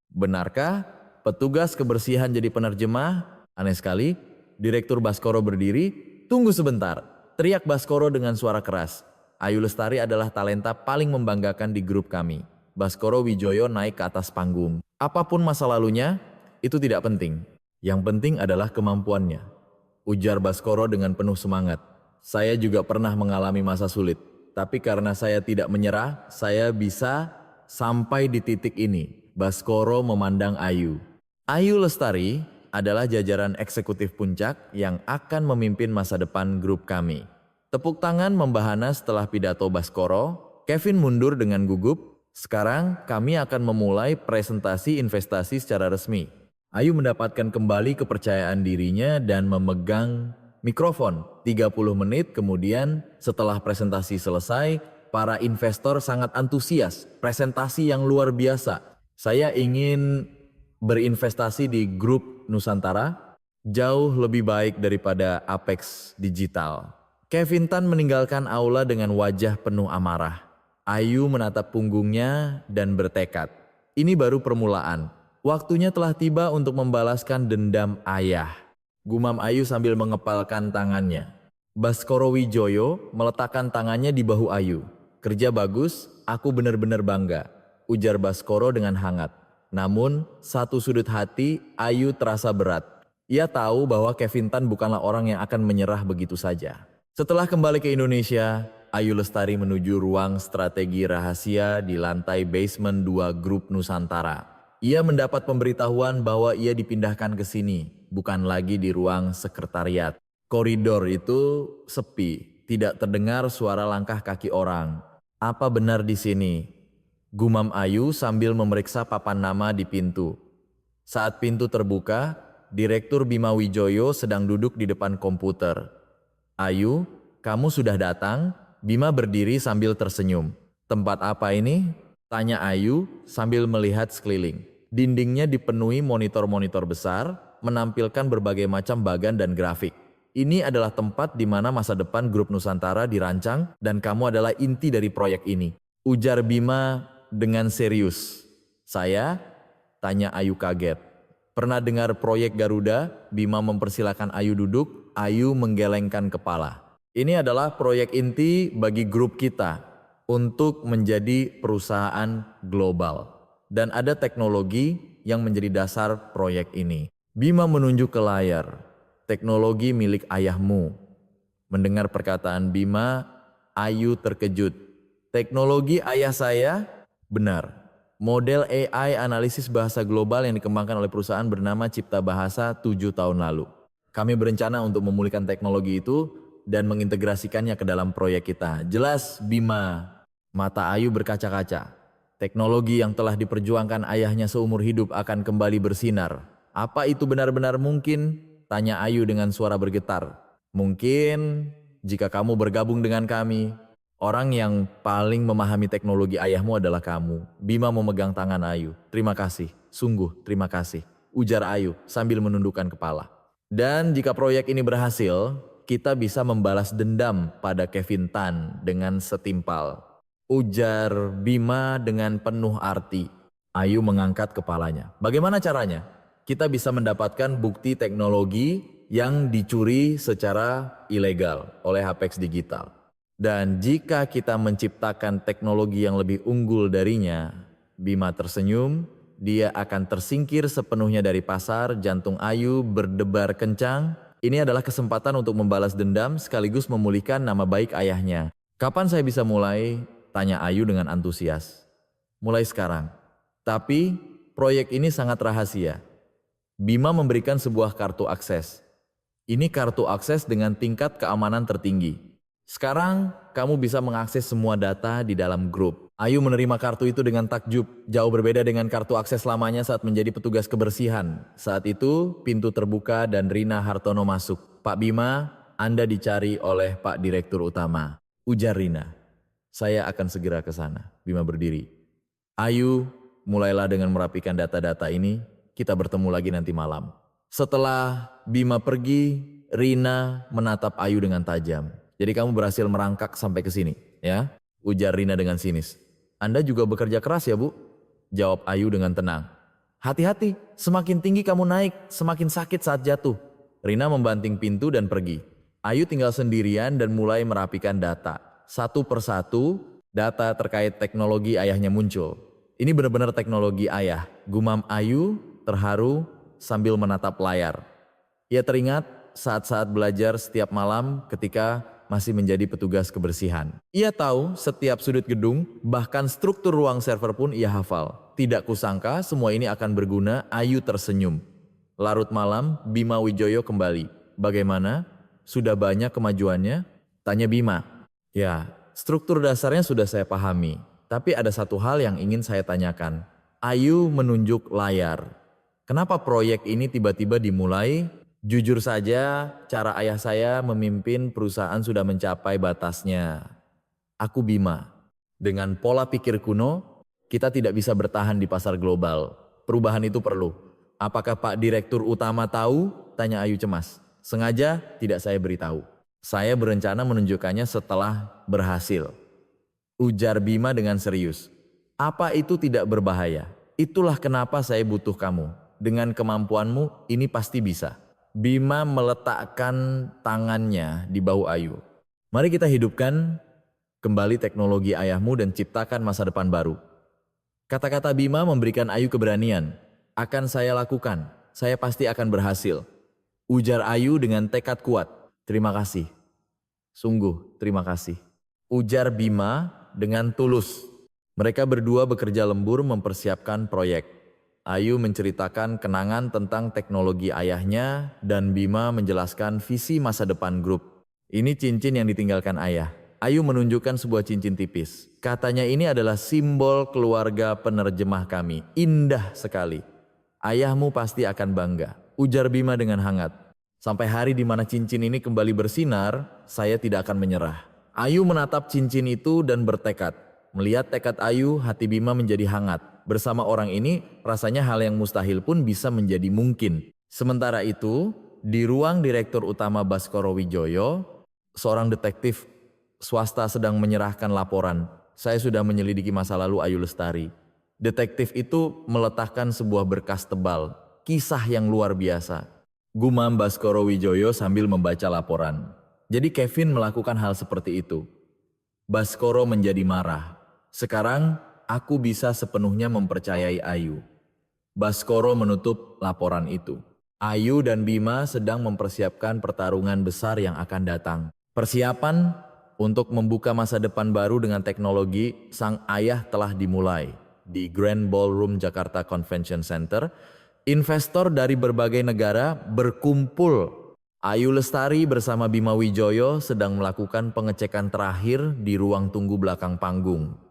Benarkah petugas kebersihan jadi penerjemah? Aneh sekali, Direktur Baskoro berdiri, tunggu sebentar, teriak Baskoro dengan suara keras. Ayu Lestari adalah talenta paling membanggakan di grup kami. Baskoro Wijoyo naik ke atas panggung. Apapun masa lalunya, itu tidak penting. Yang penting adalah kemampuannya. Ujar Baskoro dengan penuh semangat. Saya juga pernah mengalami masa sulit. Tapi karena saya tidak menyerah, saya bisa sampai di titik ini. Baskoro memandang Ayu. Ayu Lestari adalah jajaran eksekutif puncak yang akan memimpin masa depan grup kami. Tepuk tangan membahana setelah pidato Baskoro. Kevin mundur dengan gugup. Sekarang kami akan memulai presentasi investasi secara resmi. Ayu mendapatkan kembali kepercayaan dirinya dan memegang mikrofon. 30 menit kemudian setelah presentasi selesai, para investor sangat antusias. Presentasi yang luar biasa. Saya ingin berinvestasi di grup Nusantara jauh lebih baik daripada Apex Digital. Kevin Tan meninggalkan aula dengan wajah penuh amarah. Ayu menatap punggungnya dan bertekad. Ini baru permulaan. Waktunya telah tiba untuk membalaskan dendam ayah. Gumam Ayu sambil mengepalkan tangannya. Baskoro Wijoyo meletakkan tangannya di bahu Ayu. Kerja bagus, aku benar-benar bangga. Ujar Baskoro dengan hangat. Namun, satu sudut hati Ayu terasa berat. Ia tahu bahwa Kevin Tan bukanlah orang yang akan menyerah begitu saja. Setelah kembali ke Indonesia, Ayu Lestari menuju ruang strategi rahasia di lantai basement 2 Grup Nusantara. Ia mendapat pemberitahuan bahwa ia dipindahkan ke sini, bukan lagi di ruang sekretariat. Koridor itu sepi, tidak terdengar suara langkah kaki orang. Apa benar di sini? Gumam Ayu sambil memeriksa papan nama di pintu. Saat pintu terbuka, Direktur Bima Wijoyo sedang duduk di depan komputer. Ayu, kamu sudah datang? Bima berdiri sambil tersenyum. Tempat apa ini? Tanya Ayu sambil melihat sekeliling. Dindingnya dipenuhi monitor-monitor besar, menampilkan berbagai macam bagan dan grafik. Ini adalah tempat di mana masa depan Grup Nusantara dirancang dan kamu adalah inti dari proyek ini. Ujar Bima dengan serius. Saya? Tanya Ayu kaget. Pernah dengar proyek Garuda? Bima mempersilakan Ayu duduk. Ayu menggelengkan kepala. Ini adalah proyek inti bagi grup kita untuk menjadi perusahaan global. Dan ada teknologi yang menjadi dasar proyek ini. Bima menunjuk ke layar. Teknologi milik ayahmu. Mendengar perkataan Bima, Ayu terkejut. Teknologi ayah saya? Benar. Model AI analisis bahasa global yang dikembangkan oleh perusahaan bernama Cipta Bahasa 7 tahun lalu. Kami berencana untuk memulihkan teknologi itu dan mengintegrasikannya ke dalam proyek kita. Jelas, Bima. Mata Ayu berkaca-kaca. Teknologi yang telah diperjuangkan ayahnya seumur hidup akan kembali bersinar. Apa itu benar-benar mungkin? Tanya Ayu dengan suara bergetar. Mungkin jika kamu bergabung dengan kami. Orang yang paling memahami teknologi ayahmu adalah kamu. Bima memegang tangan Ayu. Terima kasih, sungguh terima kasih. Ujar Ayu sambil menundukkan kepala. Dan jika proyek ini berhasil, kita bisa membalas dendam pada Kevin Tan dengan setimpal. Ujar Bima dengan penuh arti. Ayu mengangkat kepalanya. Bagaimana caranya? Kita bisa mendapatkan bukti teknologi yang dicuri secara ilegal oleh Apex Digital. Dan jika kita menciptakan teknologi yang lebih unggul darinya, Bima tersenyum, dia akan tersingkir sepenuhnya dari pasar. Jantung Ayu berdebar kencang. Ini adalah kesempatan untuk membalas dendam sekaligus memulihkan nama baik ayahnya. Kapan saya bisa mulai? Tanya Ayu dengan antusias. Mulai sekarang. Tapi proyek ini sangat rahasia. Bima memberikan sebuah kartu akses. Ini kartu akses dengan tingkat keamanan tertinggi. Sekarang kamu bisa mengakses semua data di dalam grup. Ayu menerima kartu itu dengan takjub, jauh berbeda dengan kartu akses lamanya saat menjadi petugas kebersihan. Saat itu, pintu terbuka dan Rina Hartono masuk. Pak Bima, Anda dicari oleh Pak Direktur Utama. Ujar Rina. Saya akan segera ke sana. Bima berdiri. Ayu, mulailah dengan merapikan data-data ini. Kita bertemu lagi nanti malam. Setelah Bima pergi, Rina menatap Ayu dengan tajam. Jadi kamu berhasil merangkak sampai ke sini, ya? Ujar Rina dengan sinis. Anda juga bekerja keras ya, Bu? Jawab Ayu dengan tenang. Hati-hati, semakin tinggi kamu naik, semakin sakit saat jatuh. Rina membanting pintu dan pergi. Ayu tinggal sendirian dan mulai merapikan data. Satu persatu, data terkait teknologi ayahnya muncul. Ini benar-benar teknologi ayah. Gumam Ayu terharu sambil menatap layar. Ia teringat saat-saat belajar setiap malam ketika masih menjadi petugas kebersihan. Ia tahu setiap sudut gedung, bahkan struktur ruang server pun ia hafal. Tidak kusangka semua ini akan berguna. Ayu tersenyum. Larut malam, Bima Wijoyo kembali. Bagaimana? Sudah banyak kemajuannya? Tanya Bima. Ya, struktur dasarnya sudah saya pahami. Tapi ada satu hal yang ingin saya tanyakan. Ayu menunjuk layar. Kenapa proyek ini tiba-tiba dimulai? Jujur saja, cara ayah saya memimpin perusahaan sudah mencapai batasnya. Aku Bima. Dengan pola pikir kuno, kita tidak bisa bertahan di pasar global. Perubahan itu perlu. Apakah Pak Direktur Utama tahu? Tanya Ayu cemas. Sengaja tidak saya beritahu. Saya berencana menunjukkannya setelah berhasil. Ujar Bima dengan serius. Apa itu tidak berbahaya? Itulah kenapa saya butuh kamu. Dengan kemampuanmu, ini pasti bisa. Bima meletakkan tangannya di bahu Ayu. Mari kita hidupkan kembali teknologi ayahmu dan ciptakan masa depan baru. Kata-kata Bima memberikan Ayu keberanian. Akan saya lakukan, saya pasti akan berhasil. Ujar Ayu dengan tekad kuat. Terima kasih. Sungguh terima kasih. Ujar Bima dengan tulus. Mereka berdua bekerja lembur mempersiapkan proyek. Ayu menceritakan kenangan tentang teknologi ayahnya dan Bima menjelaskan visi masa depan grup. Ini cincin yang ditinggalkan ayah. Ayu menunjukkan sebuah cincin tipis. Katanya ini adalah simbol keluarga penerjemah kami. Indah sekali. Ayahmu pasti akan bangga. Ujar Bima dengan hangat. Sampai hari di mana cincin ini kembali bersinar, saya tidak akan menyerah. Ayu menatap cincin itu dan bertekad. Melihat tekad Ayu, hati Bima menjadi hangat. Bersama orang ini, rasanya hal yang mustahil pun bisa menjadi mungkin. Sementara itu, di ruang Direktur Utama Baskoro Wijoyo, seorang detektif swasta sedang menyerahkan laporan. Saya sudah menyelidiki masa lalu Ayu Lestari. Detektif itu meletakkan sebuah berkas tebal, kisah yang luar biasa. Gumam Baskoro Wijoyo sambil membaca laporan. Jadi Kevin melakukan hal seperti itu. Baskoro menjadi marah. Sekarang, aku bisa sepenuhnya mempercayai Ayu. Baskoro menutup laporan itu. Ayu dan Bima sedang mempersiapkan pertarungan besar yang akan datang. Persiapan untuk membuka masa depan baru dengan teknologi sang ayah telah dimulai. Di Grand Ballroom Jakarta Convention Center, investor dari berbagai negara berkumpul. Ayu Lestari bersama Bima Wijoyo sedang melakukan pengecekan terakhir di ruang tunggu belakang panggung.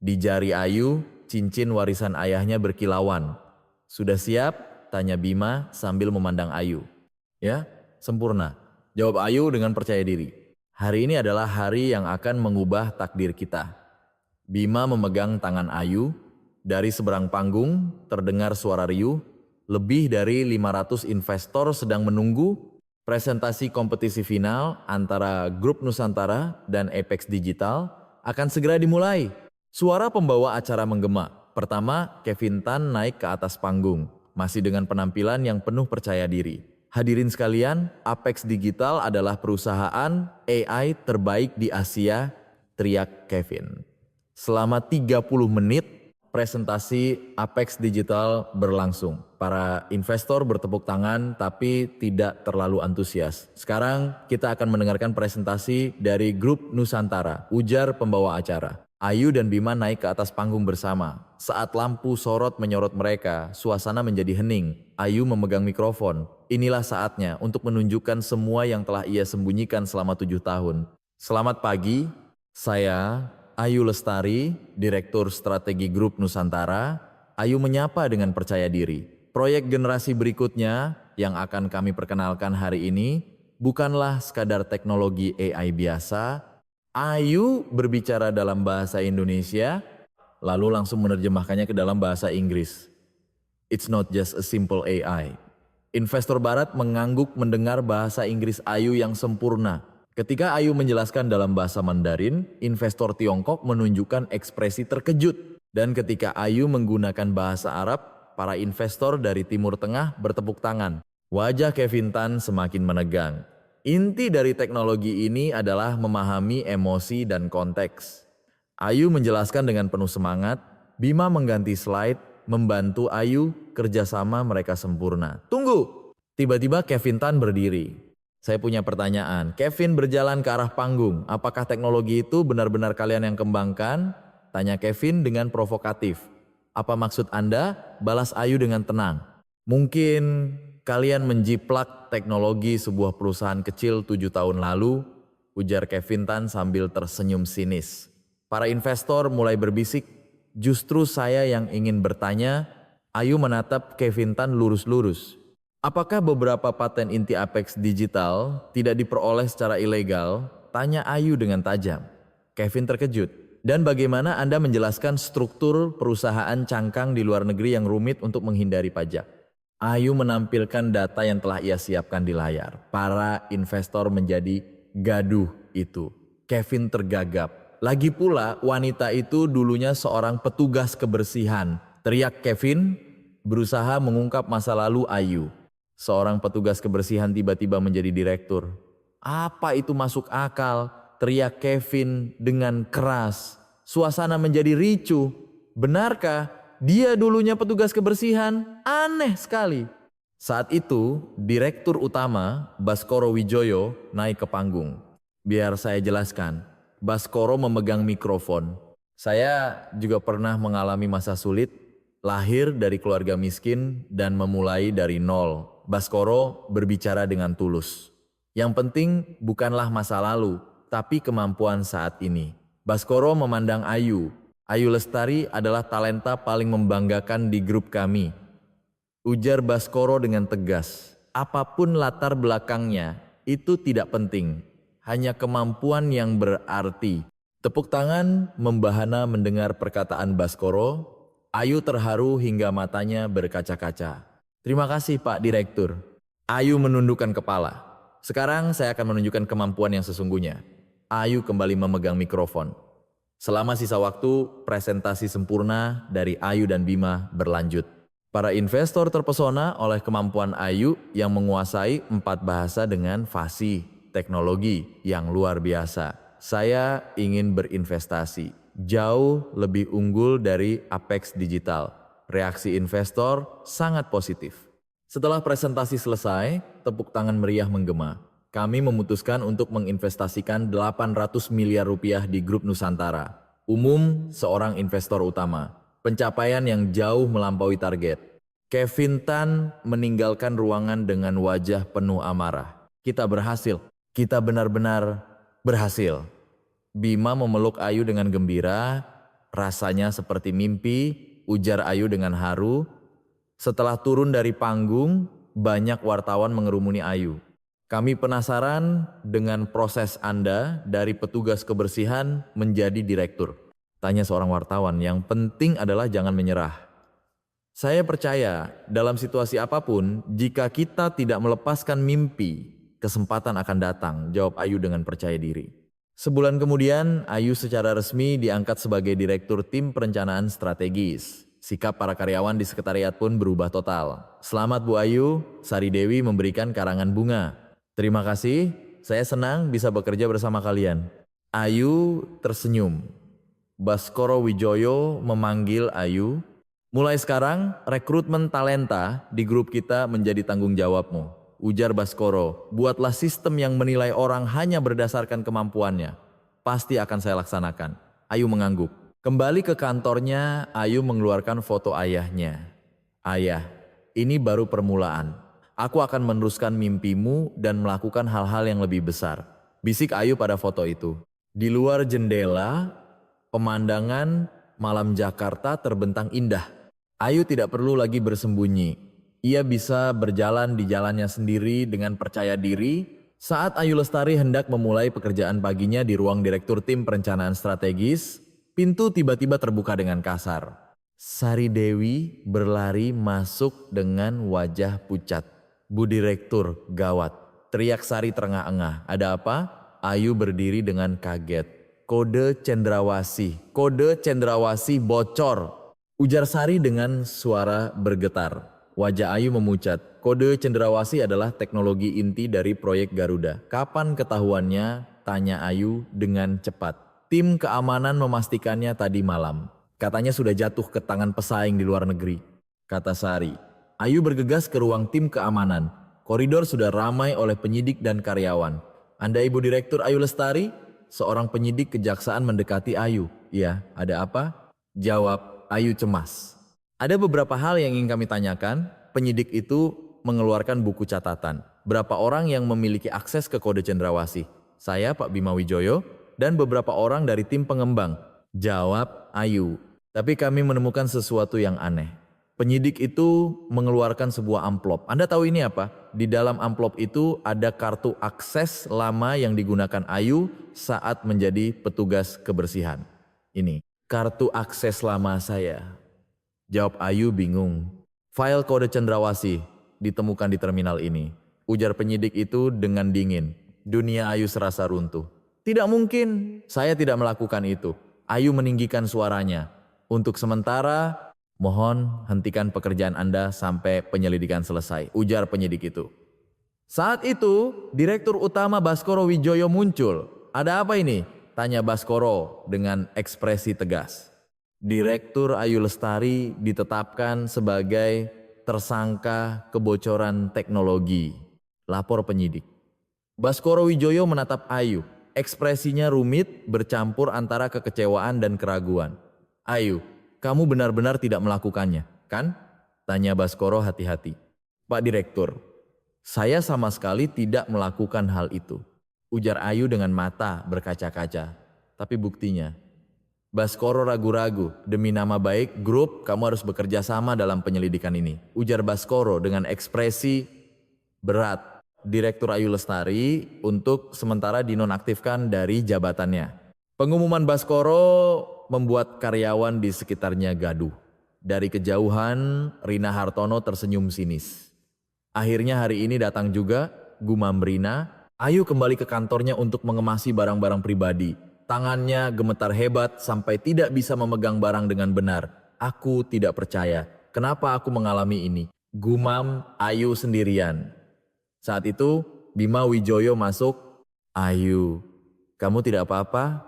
Di jari Ayu, cincin warisan ayahnya berkilauan. Sudah siap? Tanya Bima sambil memandang Ayu. Ya, sempurna. Jawab Ayu dengan percaya diri. Hari ini adalah hari yang akan mengubah takdir kita. Bima memegang tangan Ayu. Dari seberang panggung terdengar suara riuh. Lebih dari 500 investor sedang menunggu presentasi kompetisi final antara Grup Nusantara dan Apex Digital akan segera dimulai. Suara pembawa acara menggema. Pertama, Kevin Tan naik ke atas panggung, masih dengan penampilan yang penuh percaya diri. Hadirin sekalian, Apex Digital adalah perusahaan AI terbaik di Asia, teriak Kevin. Selama 30 menit, presentasi Apex Digital berlangsung. Para investor bertepuk tangan tapi tidak terlalu antusias. Sekarang kita akan mendengarkan presentasi dari Grup Nusantara, ujar pembawa acara. Ayu dan Bima naik ke atas panggung bersama. Saat lampu sorot menyorot mereka, suasana menjadi hening. Ayu memegang mikrofon. Inilah saatnya untuk menunjukkan semua yang telah ia sembunyikan selama 7 tahun. Selamat pagi, saya Ayu Lestari, Direktur Strategi Grup Nusantara. Ayu menyapa dengan percaya diri. Proyek generasi berikutnya yang akan kami perkenalkan hari ini bukanlah sekadar teknologi AI biasa. Ayu berbicara dalam bahasa Indonesia, lalu langsung menerjemahkannya ke dalam bahasa Inggris. It's not just a simple AI. Investor Barat mengangguk mendengar bahasa Inggris Ayu yang sempurna. Ketika Ayu menjelaskan dalam bahasa Mandarin, investor Tiongkok menunjukkan ekspresi terkejut. Dan ketika Ayu menggunakan bahasa Arab, para investor dari Timur Tengah bertepuk tangan. Wajah Kevin Tan semakin menegang. Inti dari teknologi ini adalah memahami emosi dan konteks. Ayu menjelaskan dengan penuh semangat, Bima mengganti slide, membantu Ayu, kerjasama mereka sempurna. Tunggu! Tiba-tiba Kevin Tan berdiri. Saya punya pertanyaan, Kevin berjalan ke arah panggung, apakah teknologi itu benar-benar kalian yang kembangkan? Tanya Kevin dengan provokatif. Apa maksud Anda? Balas Ayu dengan tenang. Mungkin kalian menjiplak teknologi sebuah perusahaan kecil 7 tahun lalu, ujar Kevin Tan sambil tersenyum sinis. Para investor mulai berbisik, justru saya yang ingin bertanya. Ayu menatap Kevin Tan lurus-lurus. Apakah beberapa paten inti Apex Digital tidak diperoleh secara ilegal? Tanya Ayu dengan tajam. Kevin terkejut. Dan bagaimana Anda menjelaskan struktur perusahaan cangkang di luar negeri yang rumit untuk menghindari pajak? Ayu menampilkan data yang telah ia siapkan di layar. Para investor menjadi gaduh itu. Kevin tergagap. Lagi pula wanita itu dulunya seorang petugas kebersihan. Teriak Kevin, berusaha mengungkap masa lalu Ayu. Seorang petugas kebersihan tiba-tiba menjadi direktur. Apa itu masuk akal? Teriak Kevin dengan keras. Suasana menjadi ricuh. Benarkah dia dulunya petugas kebersihan? Aneh sekali. Saat itu, Direktur Utama Baskoro Wijoyo naik ke panggung. Biar saya jelaskan. Baskoro memegang mikrofon. Saya juga pernah mengalami masa sulit, lahir dari keluarga miskin dan memulai dari nol. Baskoro berbicara dengan tulus. Yang penting bukanlah masa lalu, tapi kemampuan saat ini. Baskoro memandang Ayu. Ayu Lestari adalah talenta paling membanggakan di grup kami. Ujar Baskoro dengan tegas. Apapun latar belakangnya, itu tidak penting. Hanya kemampuan yang berarti. Tepuk tangan membahana mendengar perkataan Baskoro. Ayu terharu hingga matanya berkaca-kaca. Terima kasih Pak Direktur. Ayu menundukkan kepala. Sekarang saya akan menunjukkan kemampuan yang sesungguhnya. Ayu kembali memegang mikrofon. Selama sisa waktu, presentasi sempurna dari Ayu dan Bima berlanjut. Para investor terpesona oleh kemampuan Ayu yang menguasai 4 bahasa dengan fasih, teknologi yang luar biasa. Saya ingin berinvestasi. Jauh lebih unggul dari Apex Digital. Reaksi investor sangat positif. Setelah presentasi selesai, tepuk tangan meriah menggema. Kami memutuskan untuk menginvestasikan 800 miliar rupiah di grup Nusantara. Umum seorang investor utama. Pencapaian yang jauh melampaui target. Kevin Tan meninggalkan ruangan dengan wajah penuh amarah. Kita berhasil. Kita benar-benar berhasil. Bima memeluk Ayu dengan gembira. Rasanya seperti mimpi. Ujar Ayu dengan haru. Setelah turun dari panggung, banyak wartawan mengerumuni Ayu. Kami penasaran dengan proses Anda dari petugas kebersihan menjadi direktur. Tanya seorang wartawan, yang penting adalah jangan menyerah. Saya percaya dalam situasi apapun, jika kita tidak melepaskan mimpi, kesempatan akan datang, jawab Ayu dengan percaya diri. Sebulan kemudian, Ayu secara resmi diangkat sebagai Direktur Tim Perencanaan Strategis. Sikap para karyawan di sekretariat pun berubah total. Selamat Bu Ayu, Sari Dewi memberikan karangan bunga. Terima kasih, saya senang bisa bekerja bersama kalian. Ayu tersenyum. Baskoro Wijoyo memanggil Ayu. Mulai sekarang, rekrutmen talenta di grup kita menjadi tanggung jawabmu. Ujar Baskoro, buatlah sistem yang menilai orang hanya berdasarkan kemampuannya. Pasti akan saya laksanakan. Ayu mengangguk. Kembali ke kantornya, Ayu mengeluarkan foto ayahnya. Ayah, ini baru permulaan. Aku akan meneruskan mimpimu dan melakukan hal-hal yang lebih besar. bisik Ayu pada foto itu. Di luar jendela, pemandangan malam Jakarta terbentang indah. Ayu tidak perlu lagi bersembunyi. Ia bisa berjalan di jalannya sendiri dengan percaya diri. Saat Ayu Lestari hendak memulai pekerjaan paginya di ruang Direktur Tim Perencanaan Strategis, pintu tiba-tiba terbuka dengan kasar. Sari Dewi berlari masuk dengan wajah pucat. Bu Direktur, gawat. Teriak Sari terengah-engah. Ada apa? Ayu berdiri dengan kaget. Kode cendrawasih bocor. Ujar Sari dengan suara bergetar. Wajah Ayu memucat. Kode cendrawasih adalah teknologi inti dari proyek Garuda. Kapan ketahuannya? Tanya Ayu dengan cepat. Tim keamanan memastikannya tadi malam. Katanya sudah jatuh ke tangan pesaing di luar negeri, kata Sari. Ayu bergegas ke ruang tim keamanan. Koridor sudah ramai oleh penyidik dan karyawan. Anda Ibu Direktur Ayu Lestari? Seorang penyidik kejaksaan mendekati Ayu. Iya, ada apa? Jawab Ayu cemas. Ada beberapa hal yang ingin kami tanyakan. Penyidik itu mengeluarkan buku catatan. Berapa orang yang memiliki akses ke kode cendrawasih? Saya, Pak Bima Wijoyo, dan beberapa orang dari tim pengembang. Jawab Ayu. Tapi kami menemukan sesuatu yang aneh. Penyidik itu mengeluarkan sebuah amplop. Anda tahu ini apa? Di dalam amplop itu ada kartu akses lama yang digunakan Ayu saat menjadi petugas kebersihan. Ini, kartu akses lama saya. Jawab Ayu bingung. File kode cendrawasih ditemukan di terminal ini. Ujar penyidik itu dengan dingin. Dunia Ayu serasa runtuh. Tidak mungkin, saya tidak melakukan itu. Ayu meninggikan suaranya. Untuk sementara, mohon hentikan pekerjaan Anda sampai penyelidikan selesai. Ujar penyidik itu. Saat itu, Direktur Utama Baskoro Wijoyo muncul. Ada apa ini? Tanya Baskoro dengan ekspresi tegas. Direktur Ayu Lestari ditetapkan sebagai tersangka kebocoran teknologi. Lapor penyidik. Baskoro Wijoyo menatap Ayu. Ekspresinya rumit bercampur antara kekecewaan dan keraguan. Ayu, kamu benar-benar tidak melakukannya, kan? Tanya Baskoro hati-hati. Pak Direktur, saya sama sekali tidak melakukan hal itu. Ujar Ayu dengan mata berkaca-kaca. Tapi buktinya, Baskoro ragu-ragu. Demi nama baik grup, kamu harus bekerja sama dalam penyelidikan ini. Ujar Baskoro dengan ekspresi berat. Direktur Ayu Lestari untuk sementara dinonaktifkan dari jabatannya. Pengumuman Baskoro membuat karyawan di sekitarnya gaduh. Dari kejauhan, Rina Hartono tersenyum sinis. Akhirnya hari ini datang juga, gumam Rina. Ayu kembali ke kantornya untuk mengemasi barang-barang pribadi. Tangannya gemetar hebat sampai tidak bisa memegang barang dengan benar. Aku tidak percaya. Kenapa aku mengalami ini? Gumam Ayu sendirian. Saat itu Bima Wijoyo masuk. Ayu, kamu tidak apa-apa?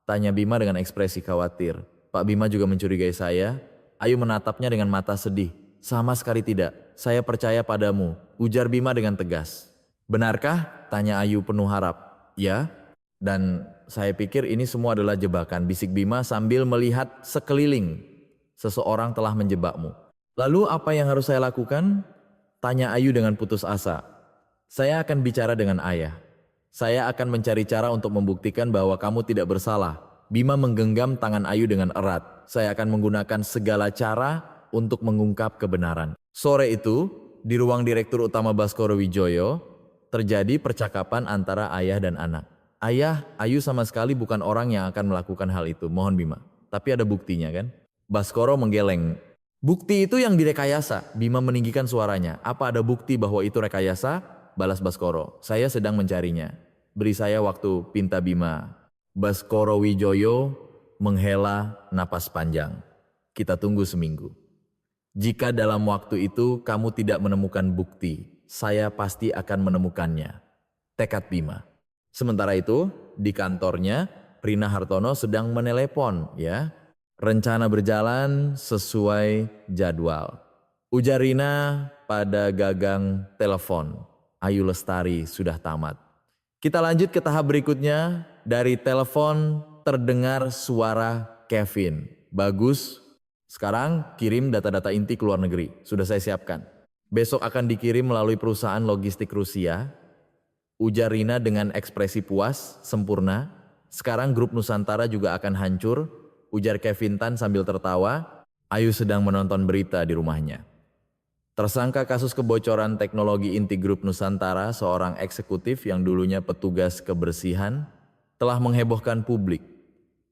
Tanya Bima dengan ekspresi khawatir. Pak Bima juga mencurigai saya. Ayu menatapnya dengan mata sedih. Sama sekali tidak. Saya percaya padamu. Ujar Bima dengan tegas. Benarkah? Tanya Ayu penuh harap. Ya. Dan saya pikir ini semua adalah jebakan, bisik Bima sambil melihat sekeliling. Seseorang telah menjebakmu. Lalu apa yang harus saya lakukan? Tanya Ayu dengan putus asa. Saya akan bicara dengan ayah. Saya akan mencari cara untuk membuktikan bahwa kamu tidak bersalah. Bima menggenggam tangan Ayu dengan erat. Saya akan menggunakan segala cara untuk mengungkap kebenaran. Sore itu, di ruang Direktur Utama Baskoro Wijoyo, terjadi percakapan antara ayah dan anak. Ayah, Ayu sama sekali bukan orang yang akan melakukan hal itu. Mohon Bima. Tapi ada buktinya kan? Baskoro menggeleng. Bukti itu yang direkayasa. Bima meninggikan suaranya. Apa ada bukti bahwa itu rekayasa? Balas Baskoro. Saya sedang mencarinya. Beri saya waktu, pinta Bima. Baskoro Wijoyo menghela napas panjang. Kita tunggu seminggu. Jika dalam waktu itu kamu tidak menemukan bukti, saya pasti akan menemukannya. Tekad Bima. Sementara itu, di kantornya, Rina Hartono sedang menelepon, ya. Rencana berjalan sesuai jadwal. Ujar Rina pada gagang telepon. Ayu Lestari sudah tamat. Kita lanjut ke tahap berikutnya. Dari telepon terdengar suara Kevin. Bagus. Sekarang kirim data-data inti ke luar negeri. Sudah saya siapkan. Besok akan dikirim melalui perusahaan logistik Rusia. Ujar Rina dengan ekspresi puas, sempurna. Sekarang grup Nusantara juga akan hancur, ujar Kevin Tan sambil tertawa. Ayu sedang menonton berita di rumahnya. Tersangka kasus kebocoran teknologi inti grup Nusantara, seorang eksekutif yang dulunya petugas kebersihan, telah menghebohkan publik,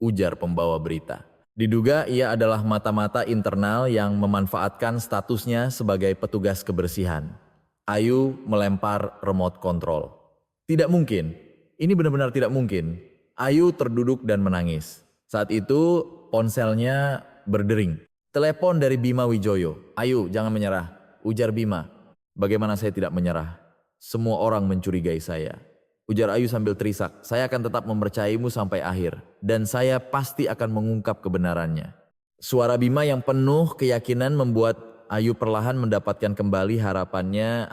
ujar pembawa berita. Diduga ia adalah mata-mata internal yang memanfaatkan statusnya sebagai petugas kebersihan. Ayu melempar remote control. Tidak mungkin, ini benar-benar tidak mungkin. Ayu terduduk dan menangis. Saat itu ponselnya berdering. Telepon dari Bima Wijoyo. Ayu, jangan menyerah, ujar Bima. Bagaimana saya tidak menyerah? Semua orang mencurigai saya. Ujar Ayu sambil terisak, saya akan tetap mempercayaimu sampai akhir. Dan saya pasti akan mengungkap kebenarannya. Suara Bima yang penuh keyakinan membuat Ayu perlahan mendapatkan kembali harapannya.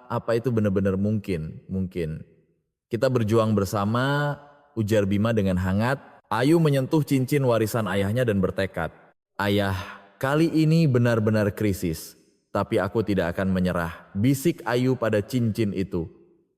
Apa itu benar-benar mungkin? Kita berjuang bersama, ujar Bima dengan hangat. Ayu menyentuh cincin warisan ayahnya dan bertekad. Ayah, kali ini benar-benar krisis. Tapi aku tidak akan menyerah, bisik Ayu pada cincin itu.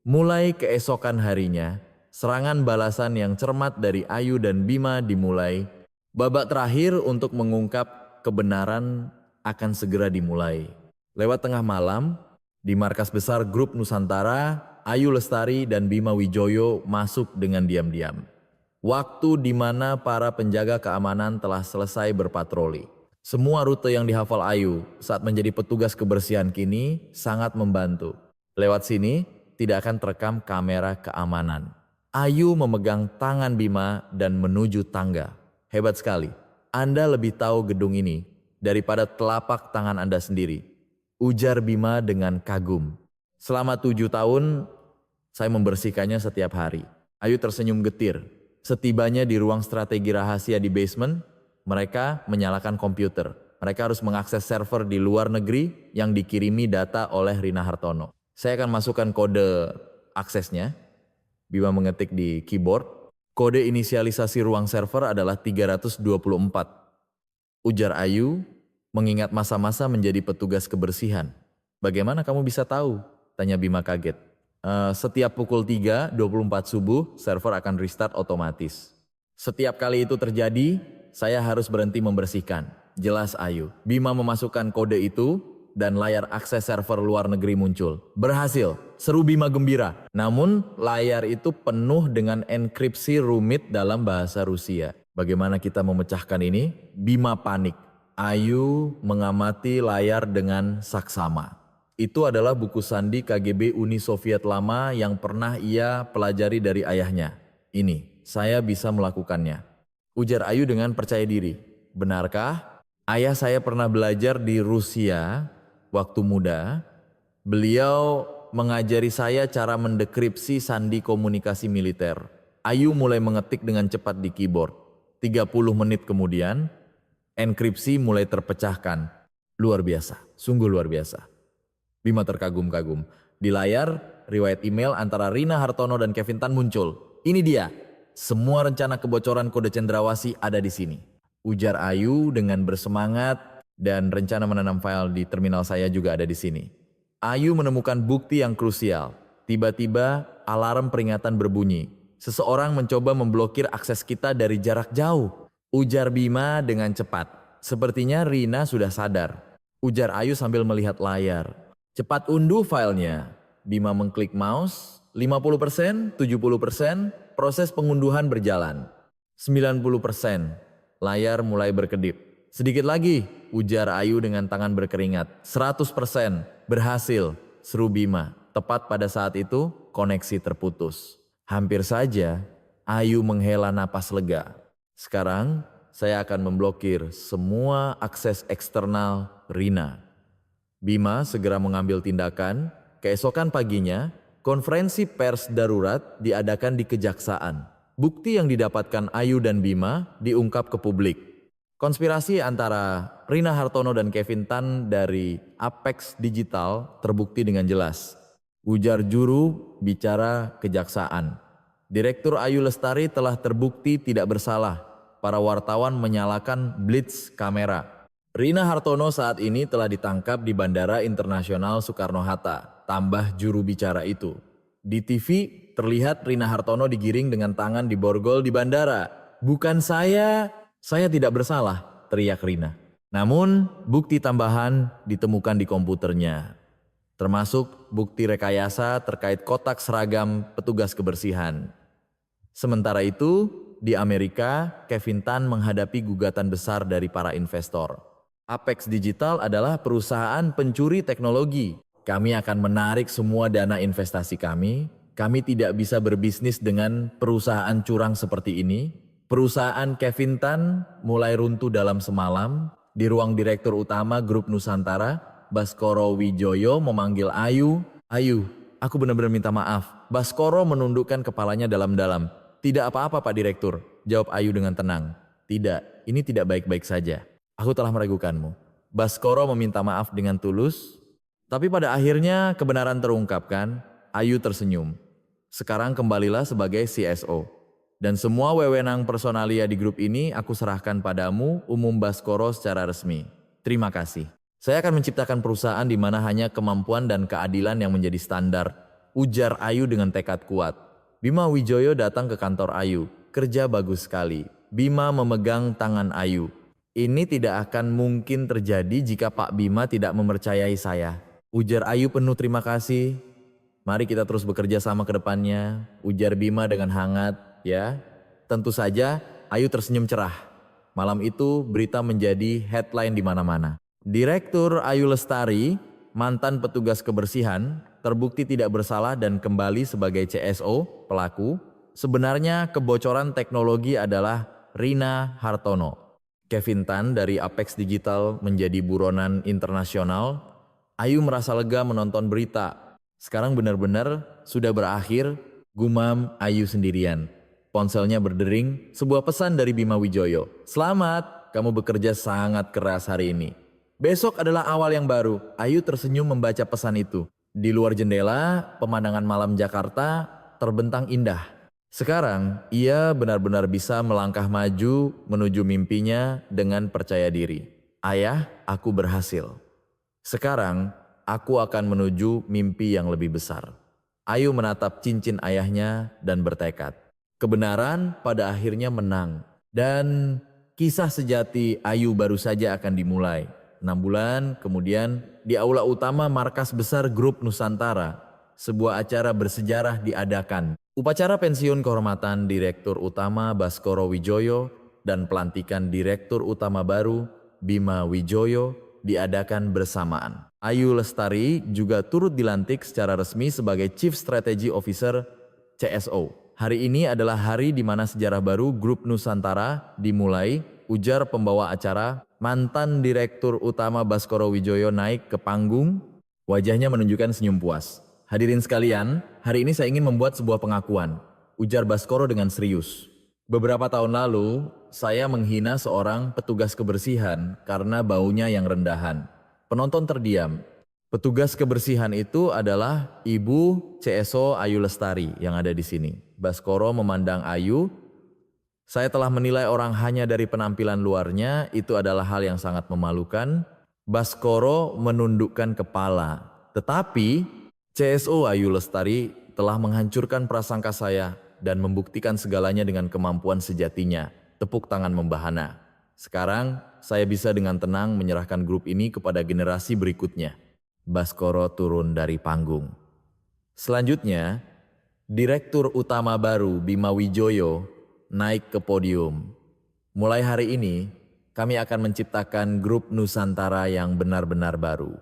Mulai keesokan harinya, serangan balasan yang cermat dari Ayu dan Bima dimulai. Babak terakhir untuk mengungkap kebenaran akan segera dimulai. Lewat tengah malam, di markas besar grup Nusantara, Ayu Lestari dan Bima Wijoyo masuk dengan diam-diam. Waktu di mana para penjaga keamanan telah selesai berpatroli. Semua rute yang dihafal Ayu saat menjadi petugas kebersihan kini sangat membantu. Lewat sini tidak akan terekam kamera keamanan. Ayu memegang tangan Bima dan menuju tangga. Hebat sekali, Anda lebih tahu gedung ini daripada telapak tangan Anda sendiri. Ujar Bima dengan kagum. Selama 7 tahun, saya membersihkannya setiap hari. Ayu tersenyum getir. Setibanya di ruang strategi rahasia di basement, mereka menyalakan komputer. Mereka harus mengakses server di luar negeri yang dikirimi data oleh Rina Hartono. Saya akan masukkan kode aksesnya. Bima mengetik di keyboard. Kode inisialisasi ruang server adalah 324. Ujar Ayu, mengingat masa-masa menjadi petugas kebersihan. Bagaimana kamu bisa tahu? Tanya Bima kaget. Setiap pukul 3.24 subuh, server akan restart otomatis. Setiap kali itu terjadi, saya harus berhenti membersihkan. Jelas Ayu. Bima memasukkan kode itu dan layar akses server luar negeri muncul. Berhasil, seru Bima gembira. Namun layar itu penuh dengan enkripsi rumit dalam bahasa Rusia. Bagaimana kita memecahkan ini? Bima panik. Ayu mengamati layar dengan saksama. Itu adalah buku sandi KGB Uni Soviet lama yang pernah ia pelajari dari ayahnya. Ini, saya bisa melakukannya. Ujar Ayu dengan percaya diri. Benarkah? Ayah saya pernah belajar di Rusia waktu muda. Beliau mengajari saya cara mendekripsi sandi komunikasi militer. Ayu mulai mengetik dengan cepat di keyboard. 30 menit kemudian, enkripsi mulai terpecahkan. Luar biasa, sungguh luar biasa. Bima terkagum-kagum. Di layar, riwayat email antara Rina Hartono dan Kevin Tan muncul. Ini dia, semua rencana kebocoran kode cendrawasih ada di sini. Ujar Ayu dengan bersemangat dan rencana menanam file di terminal saya juga ada di sini. Ayu menemukan bukti yang krusial. Tiba-tiba alarm peringatan berbunyi. Seseorang mencoba memblokir akses kita dari jarak jauh. Ujar Bima dengan cepat. Sepertinya Rina sudah sadar. Ujar Ayu sambil melihat layar. Cepat unduh filenya. Bima mengklik mouse. 50%, 70%, proses pengunduhan berjalan. 90%, layar mulai berkedip. Sedikit lagi, ujar Ayu dengan tangan berkeringat. 100%, berhasil, seru Bima. Tepat pada saat itu, koneksi terputus. Hampir saja, Ayu menghela napas lega. Sekarang, saya akan memblokir semua akses eksternal Rina. Bima segera mengambil tindakan. Keesokan paginya, konferensi pers darurat diadakan di kejaksaan. Bukti yang didapatkan Ayu dan Bima diungkap ke publik. Konspirasi antara Rina Hartono dan Kevin Tan dari Apex Digital terbukti dengan jelas. Ujar juru bicara kejaksaan. Direktur Ayu Lestari telah terbukti tidak bersalah. Para wartawan menyalakan blitz kamera. Rina Hartono saat ini telah ditangkap di Bandara Internasional Soekarno-Hatta. Tambah juru bicara itu. Di TV terlihat Rina Hartono digiring dengan tangan di borgol di bandara. Bukan saya tidak bersalah, teriak Rina. Namun bukti tambahan ditemukan di komputernya, termasuk bukti rekayasa terkait kotak seragam petugas kebersihan. Sementara itu, di Amerika, Kevin Tan menghadapi gugatan besar dari para investor. Apex Digital adalah perusahaan pencuri teknologi. Kami akan menarik semua dana investasi kami. Kami tidak bisa berbisnis dengan perusahaan curang seperti ini. Perusahaan Kevin Tan mulai runtuh dalam semalam. Di ruang Direktur Utama Grup Nusantara, Baskoro Wijoyo memanggil Ayu. Ayu, aku benar-benar minta maaf. Baskoro menundukkan kepalanya dalam-dalam. Tidak apa-apa Pak Direktur, jawab Ayu dengan tenang. Tidak, ini tidak baik-baik saja. Aku telah meragukanmu. Baskoro meminta maaf dengan tulus, tapi pada akhirnya kebenaran terungkapkan. Ayu tersenyum. Sekarang kembalilah sebagai CSO. Dan semua wewenang personalia di grup ini aku serahkan padamu, umum Baskoro secara resmi. Terima kasih. Saya akan menciptakan perusahaan di mana hanya kemampuan dan keadilan yang menjadi standar, ujar Ayu dengan tekad kuat. Bima Wijoyo datang ke kantor Ayu. Kerja bagus sekali. Bima memegang tangan Ayu. Ini tidak akan mungkin terjadi jika Pak Bima tidak mempercayai saya. Ujar Ayu penuh terima kasih. Mari kita terus bekerja sama ke depannya. Ujar Bima dengan hangat. Ya, tentu saja Ayu tersenyum cerah. Malam itu berita menjadi headline di mana-mana. Direktur Ayu Lestari, mantan petugas kebersihan, terbukti tidak bersalah dan kembali sebagai CSO, pelaku. Sebenarnya kebocoran teknologi adalah Rina Hartono. Kevin Tan dari Apex Digital menjadi buronan internasional. Ayu merasa lega menonton berita. Sekarang benar-benar sudah berakhir, gumam Ayu sendirian. Ponselnya berdering, sebuah pesan dari Bima Wijoyo. Selamat, kamu bekerja sangat keras hari ini. Besok adalah awal yang baru. Ayu tersenyum membaca pesan itu. Di luar jendela, pemandangan malam Jakarta terbentang indah. Sekarang, ia benar-benar bisa melangkah maju menuju mimpinya dengan percaya diri. Ayah, aku berhasil. Sekarang, aku akan menuju mimpi yang lebih besar. Ayu menatap cincin ayahnya dan bertekad. Kebenaran pada akhirnya menang. Dan kisah sejati Ayu baru saja akan dimulai. 6 bulan kemudian di aula utama markas besar Grup Nusantara, sebuah acara bersejarah diadakan. Upacara pensiun kehormatan Direktur Utama Baskoro Wijoyo dan pelantikan Direktur Utama baru Bima Wijoyo diadakan bersamaan. Ayu Lestari juga turut dilantik secara resmi sebagai Chief Strategy Officer CSO. Hari ini adalah hari di mana sejarah baru Grup Nusantara dimulai, ujar pembawa acara. Mantan Direktur Utama Baskoro Wijoyo naik ke panggung, wajahnya menunjukkan senyum puas. Hadirin sekalian, hari ini saya ingin membuat sebuah pengakuan, ujar Baskoro dengan serius. Beberapa tahun lalu, saya menghina seorang petugas kebersihan karena baunya yang rendahan. Penonton terdiam. Petugas kebersihan itu adalah Ibu CSO Ayu Lestari yang ada di sini. Baskoro memandang Ayu. Saya telah menilai orang hanya dari penampilan luarnya, itu adalah hal yang sangat memalukan. Baskoro menundukkan kepala. Tetapi CSO Ayu Lestari telah menghancurkan prasangka saya dan membuktikan segalanya dengan kemampuan sejatinya. Tepuk tangan membahana. Sekarang saya bisa dengan tenang menyerahkan grup ini kepada generasi berikutnya. Baskoro turun dari panggung. Selanjutnya, Direktur Utama baru Bima Wijoyo naik ke podium. Mulai hari ini, kami akan menciptakan Grup Nusantara yang benar-benar baru.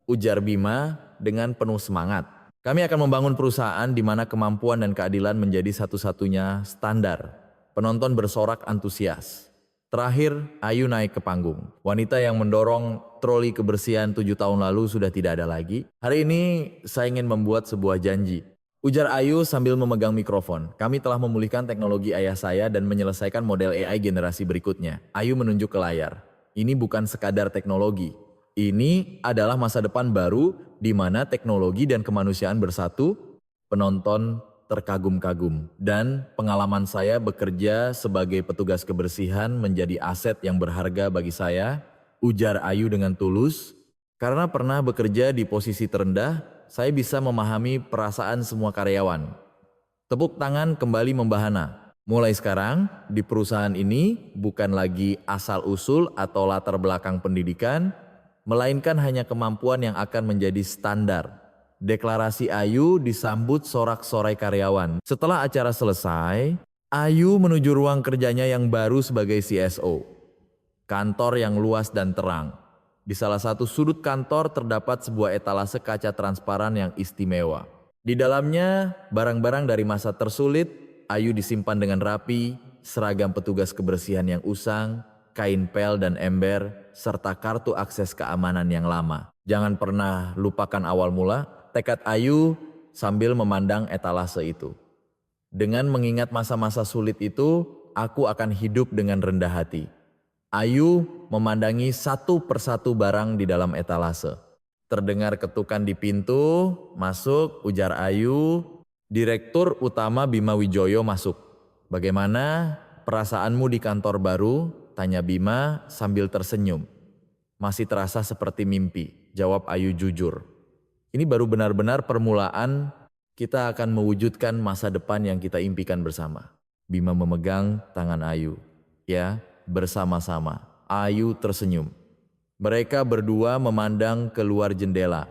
Ujar Bima dengan penuh semangat. Kami akan membangun perusahaan di mana kemampuan dan keadilan menjadi satu-satunya standar. Penonton bersorak antusias. Terakhir, Ayu naik ke panggung. Wanita yang mendorong troli kebersihan 7 tahun lalu sudah tidak ada lagi. Hari ini, saya ingin membuat sebuah janji. Ujar Ayu sambil memegang mikrofon. Kami telah memulihkan teknologi ayah saya dan menyelesaikan model AI generasi berikutnya. Ayu menunjuk ke layar. Ini bukan sekadar teknologi. Ini adalah masa depan baru di mana teknologi dan kemanusiaan bersatu. Penonton terkagum-kagum. Dan pengalaman saya bekerja sebagai petugas kebersihan menjadi aset yang berharga bagi saya. Ujar Ayu dengan tulus. Karena pernah bekerja di posisi terendah, saya bisa memahami perasaan semua karyawan. Tepuk tangan kembali membahana. Mulai sekarang, di perusahaan ini bukan lagi asal-usul atau latar belakang pendidikan, melainkan hanya kemampuan yang akan menjadi standar. Deklarasi Ayu disambut sorak-sorai karyawan. Setelah acara selesai, Ayu menuju ruang kerjanya yang baru sebagai CSO. Kantor yang luas dan terang. Di salah satu sudut kantor terdapat sebuah etalase kaca transparan yang istimewa. Di dalamnya, barang-barang dari masa tersulit, Ayu disimpan dengan rapi, seragam petugas kebersihan yang usang, kain pel dan ember, serta kartu akses keamanan yang lama. Jangan pernah lupakan awal mula, tekad Ayu sambil memandang etalase itu. Dengan mengingat masa-masa sulit itu, aku akan hidup dengan rendah hati. Ayu memandangi satu persatu barang di dalam etalase. Terdengar ketukan di pintu, masuk, ujar Ayu. Direktur Utama Bima Wijoyo masuk. Bagaimana perasaanmu di kantor baru? Tanya Bima sambil tersenyum. Masih terasa seperti mimpi, jawab Ayu jujur. Ini baru benar-benar permulaan, kita akan mewujudkan masa depan yang kita impikan bersama. Bima memegang tangan Ayu. Ya, bersama-sama. Ayu tersenyum. Mereka berdua memandang keluar jendela.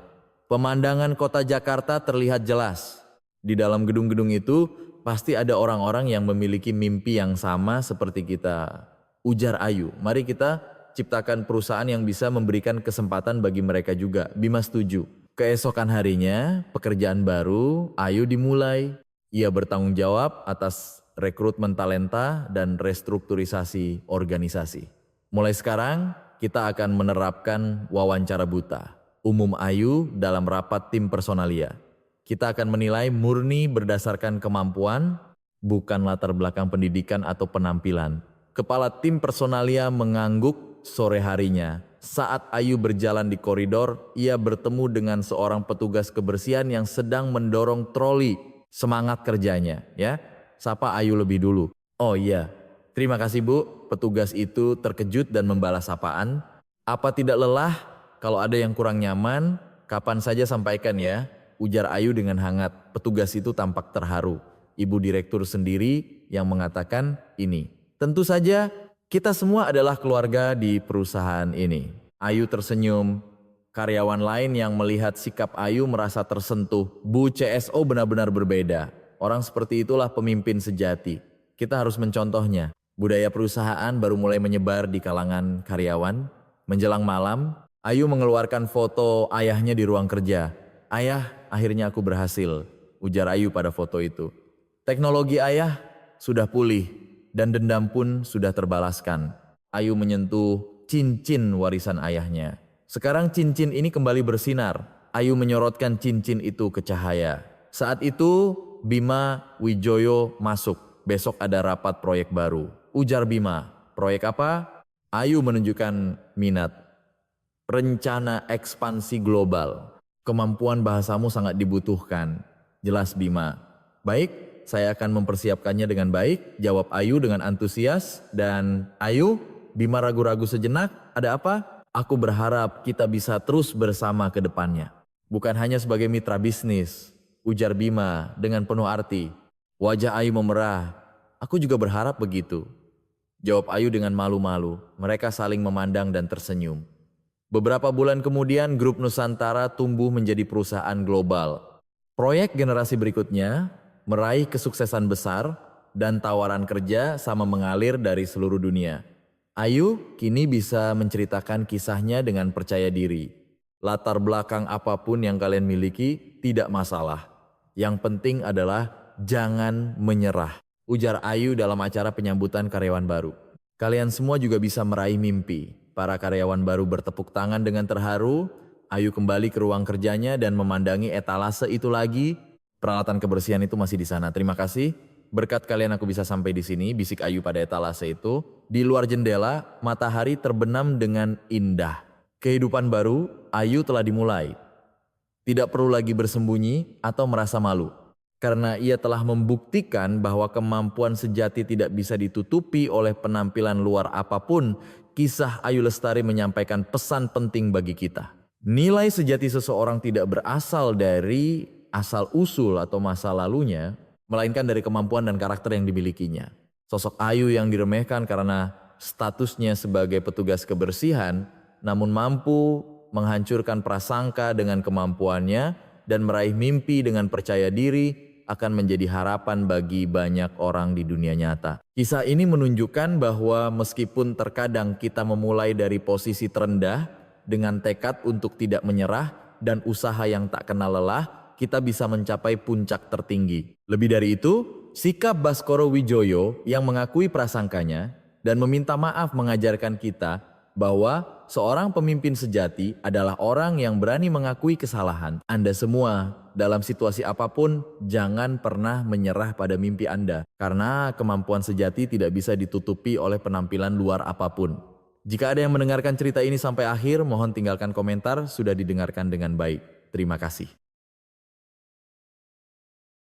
Pemandangan kota Jakarta terlihat jelas. Di dalam gedung-gedung itu pasti ada orang-orang yang memiliki mimpi yang sama seperti kita. Ujar Ayu, mari kita ciptakan perusahaan yang bisa memberikan kesempatan bagi mereka juga. Bima setuju. Keesokan harinya, pekerjaan baru Ayu dimulai. Ia bertanggung jawab atas rekrutmen talenta dan restrukturisasi organisasi. Mulai sekarang, kita akan menerapkan wawancara buta. Umum Ayu dalam rapat tim personalia. Kita akan menilai murni berdasarkan kemampuan, bukan latar belakang pendidikan atau penampilan. Kepala tim personalia mengangguk sore harinya. Saat Ayu berjalan di koridor, ia bertemu dengan seorang petugas kebersihan yang sedang mendorong troli. Semangat kerjanya, ya. Sapa Ayu lebih dulu. Oh iya, terima kasih Bu. Petugas itu terkejut dan membalas sapaan. Apa tidak lelah? Kalau ada yang kurang nyaman, kapan saja sampaikan ya. Ujar Ayu dengan hangat. Petugas itu tampak terharu. Ibu direktur sendiri yang mengatakan ini. Tentu saja kita semua adalah keluarga di perusahaan ini. Ayu tersenyum. Karyawan lain yang melihat sikap Ayu merasa tersentuh. Bu CSO benar-benar berbeda. Orang seperti itulah pemimpin sejati. Kita harus mencontohnya. Budaya perusahaan baru mulai menyebar di kalangan karyawan. Menjelang malam, Ayu mengeluarkan foto ayahnya di ruang kerja. Ayah, akhirnya aku berhasil, ujar Ayu pada foto itu. Teknologi ayah sudah pulih dan dendam pun sudah terbalaskan. Ayu menyentuh cincin warisan ayahnya. Sekarang cincin ini kembali bersinar. Ayu menyorotkan cincin itu ke cahaya. Saat itu Bima Wijoyo masuk. Besok ada rapat proyek baru. Ujar Bima, proyek apa? Ayu menunjukkan minat. Rencana ekspansi global. Kemampuan bahasamu sangat dibutuhkan. Jelas Bima. Baik, saya akan mempersiapkannya dengan baik. Jawab Ayu dengan antusias. Dan Ayu, Bima ragu-ragu sejenak. Ada apa? Aku berharap kita bisa terus bersama ke depannya. Bukan hanya sebagai mitra bisnis. Ujar Bima dengan penuh arti. Wajah Ayu memerah. Aku juga berharap begitu. Jawab Ayu dengan malu-malu. Mereka saling memandang dan tersenyum. Beberapa bulan kemudian grup Nusantara tumbuh menjadi perusahaan global. Proyek generasi berikutnya meraih kesuksesan besar dan tawaran kerja sama mengalir dari seluruh dunia. Ayu kini bisa menceritakan kisahnya dengan percaya diri. Latar belakang apapun yang kalian miliki tidak masalah. Yang penting adalah jangan menyerah, ujar Ayu dalam acara penyambutan karyawan baru. Kalian semua juga bisa meraih mimpi. Para karyawan baru bertepuk tangan dengan terharu. Ayu kembali ke ruang kerjanya dan memandangi etalase itu lagi. Peralatan kebersihan itu masih di sana. Terima kasih. Berkat kalian aku bisa sampai di sini, bisik Ayu pada etalase itu. Di luar jendela, matahari terbenam dengan indah. Kehidupan baru, Ayu telah dimulai. Tidak perlu lagi bersembunyi atau merasa malu. Karena ia telah membuktikan bahwa kemampuan sejati tidak bisa ditutupi oleh penampilan luar apapun, kisah Ayu Lestari menyampaikan pesan penting bagi kita. Nilai sejati seseorang tidak berasal dari asal-usul atau masa lalunya, melainkan dari kemampuan dan karakter yang dimilikinya. Sosok Ayu yang diremehkan karena statusnya sebagai petugas kebersihan, namun mampu menghancurkan prasangka dengan kemampuannya dan meraih mimpi dengan percaya diri akan menjadi harapan bagi banyak orang di dunia nyata. Kisah ini menunjukkan bahwa meskipun terkadang kita memulai dari posisi terendah, dengan tekad untuk tidak menyerah dan usaha yang tak kenal lelah, kita bisa mencapai puncak tertinggi. Lebih dari itu, sikap Baskoro Wijoyo yang mengakui prasangkanya dan meminta maaf mengajarkan kita bahwa seorang pemimpin sejati adalah orang yang berani mengakui kesalahan. Anda semua, dalam situasi apapun, jangan pernah menyerah pada mimpi Anda, karena kemampuan sejati tidak bisa ditutupi oleh penampilan luar apapun. Jika ada yang mendengarkan cerita ini sampai akhir, mohon tinggalkan komentar sudah didengarkan dengan baik. Terima kasih.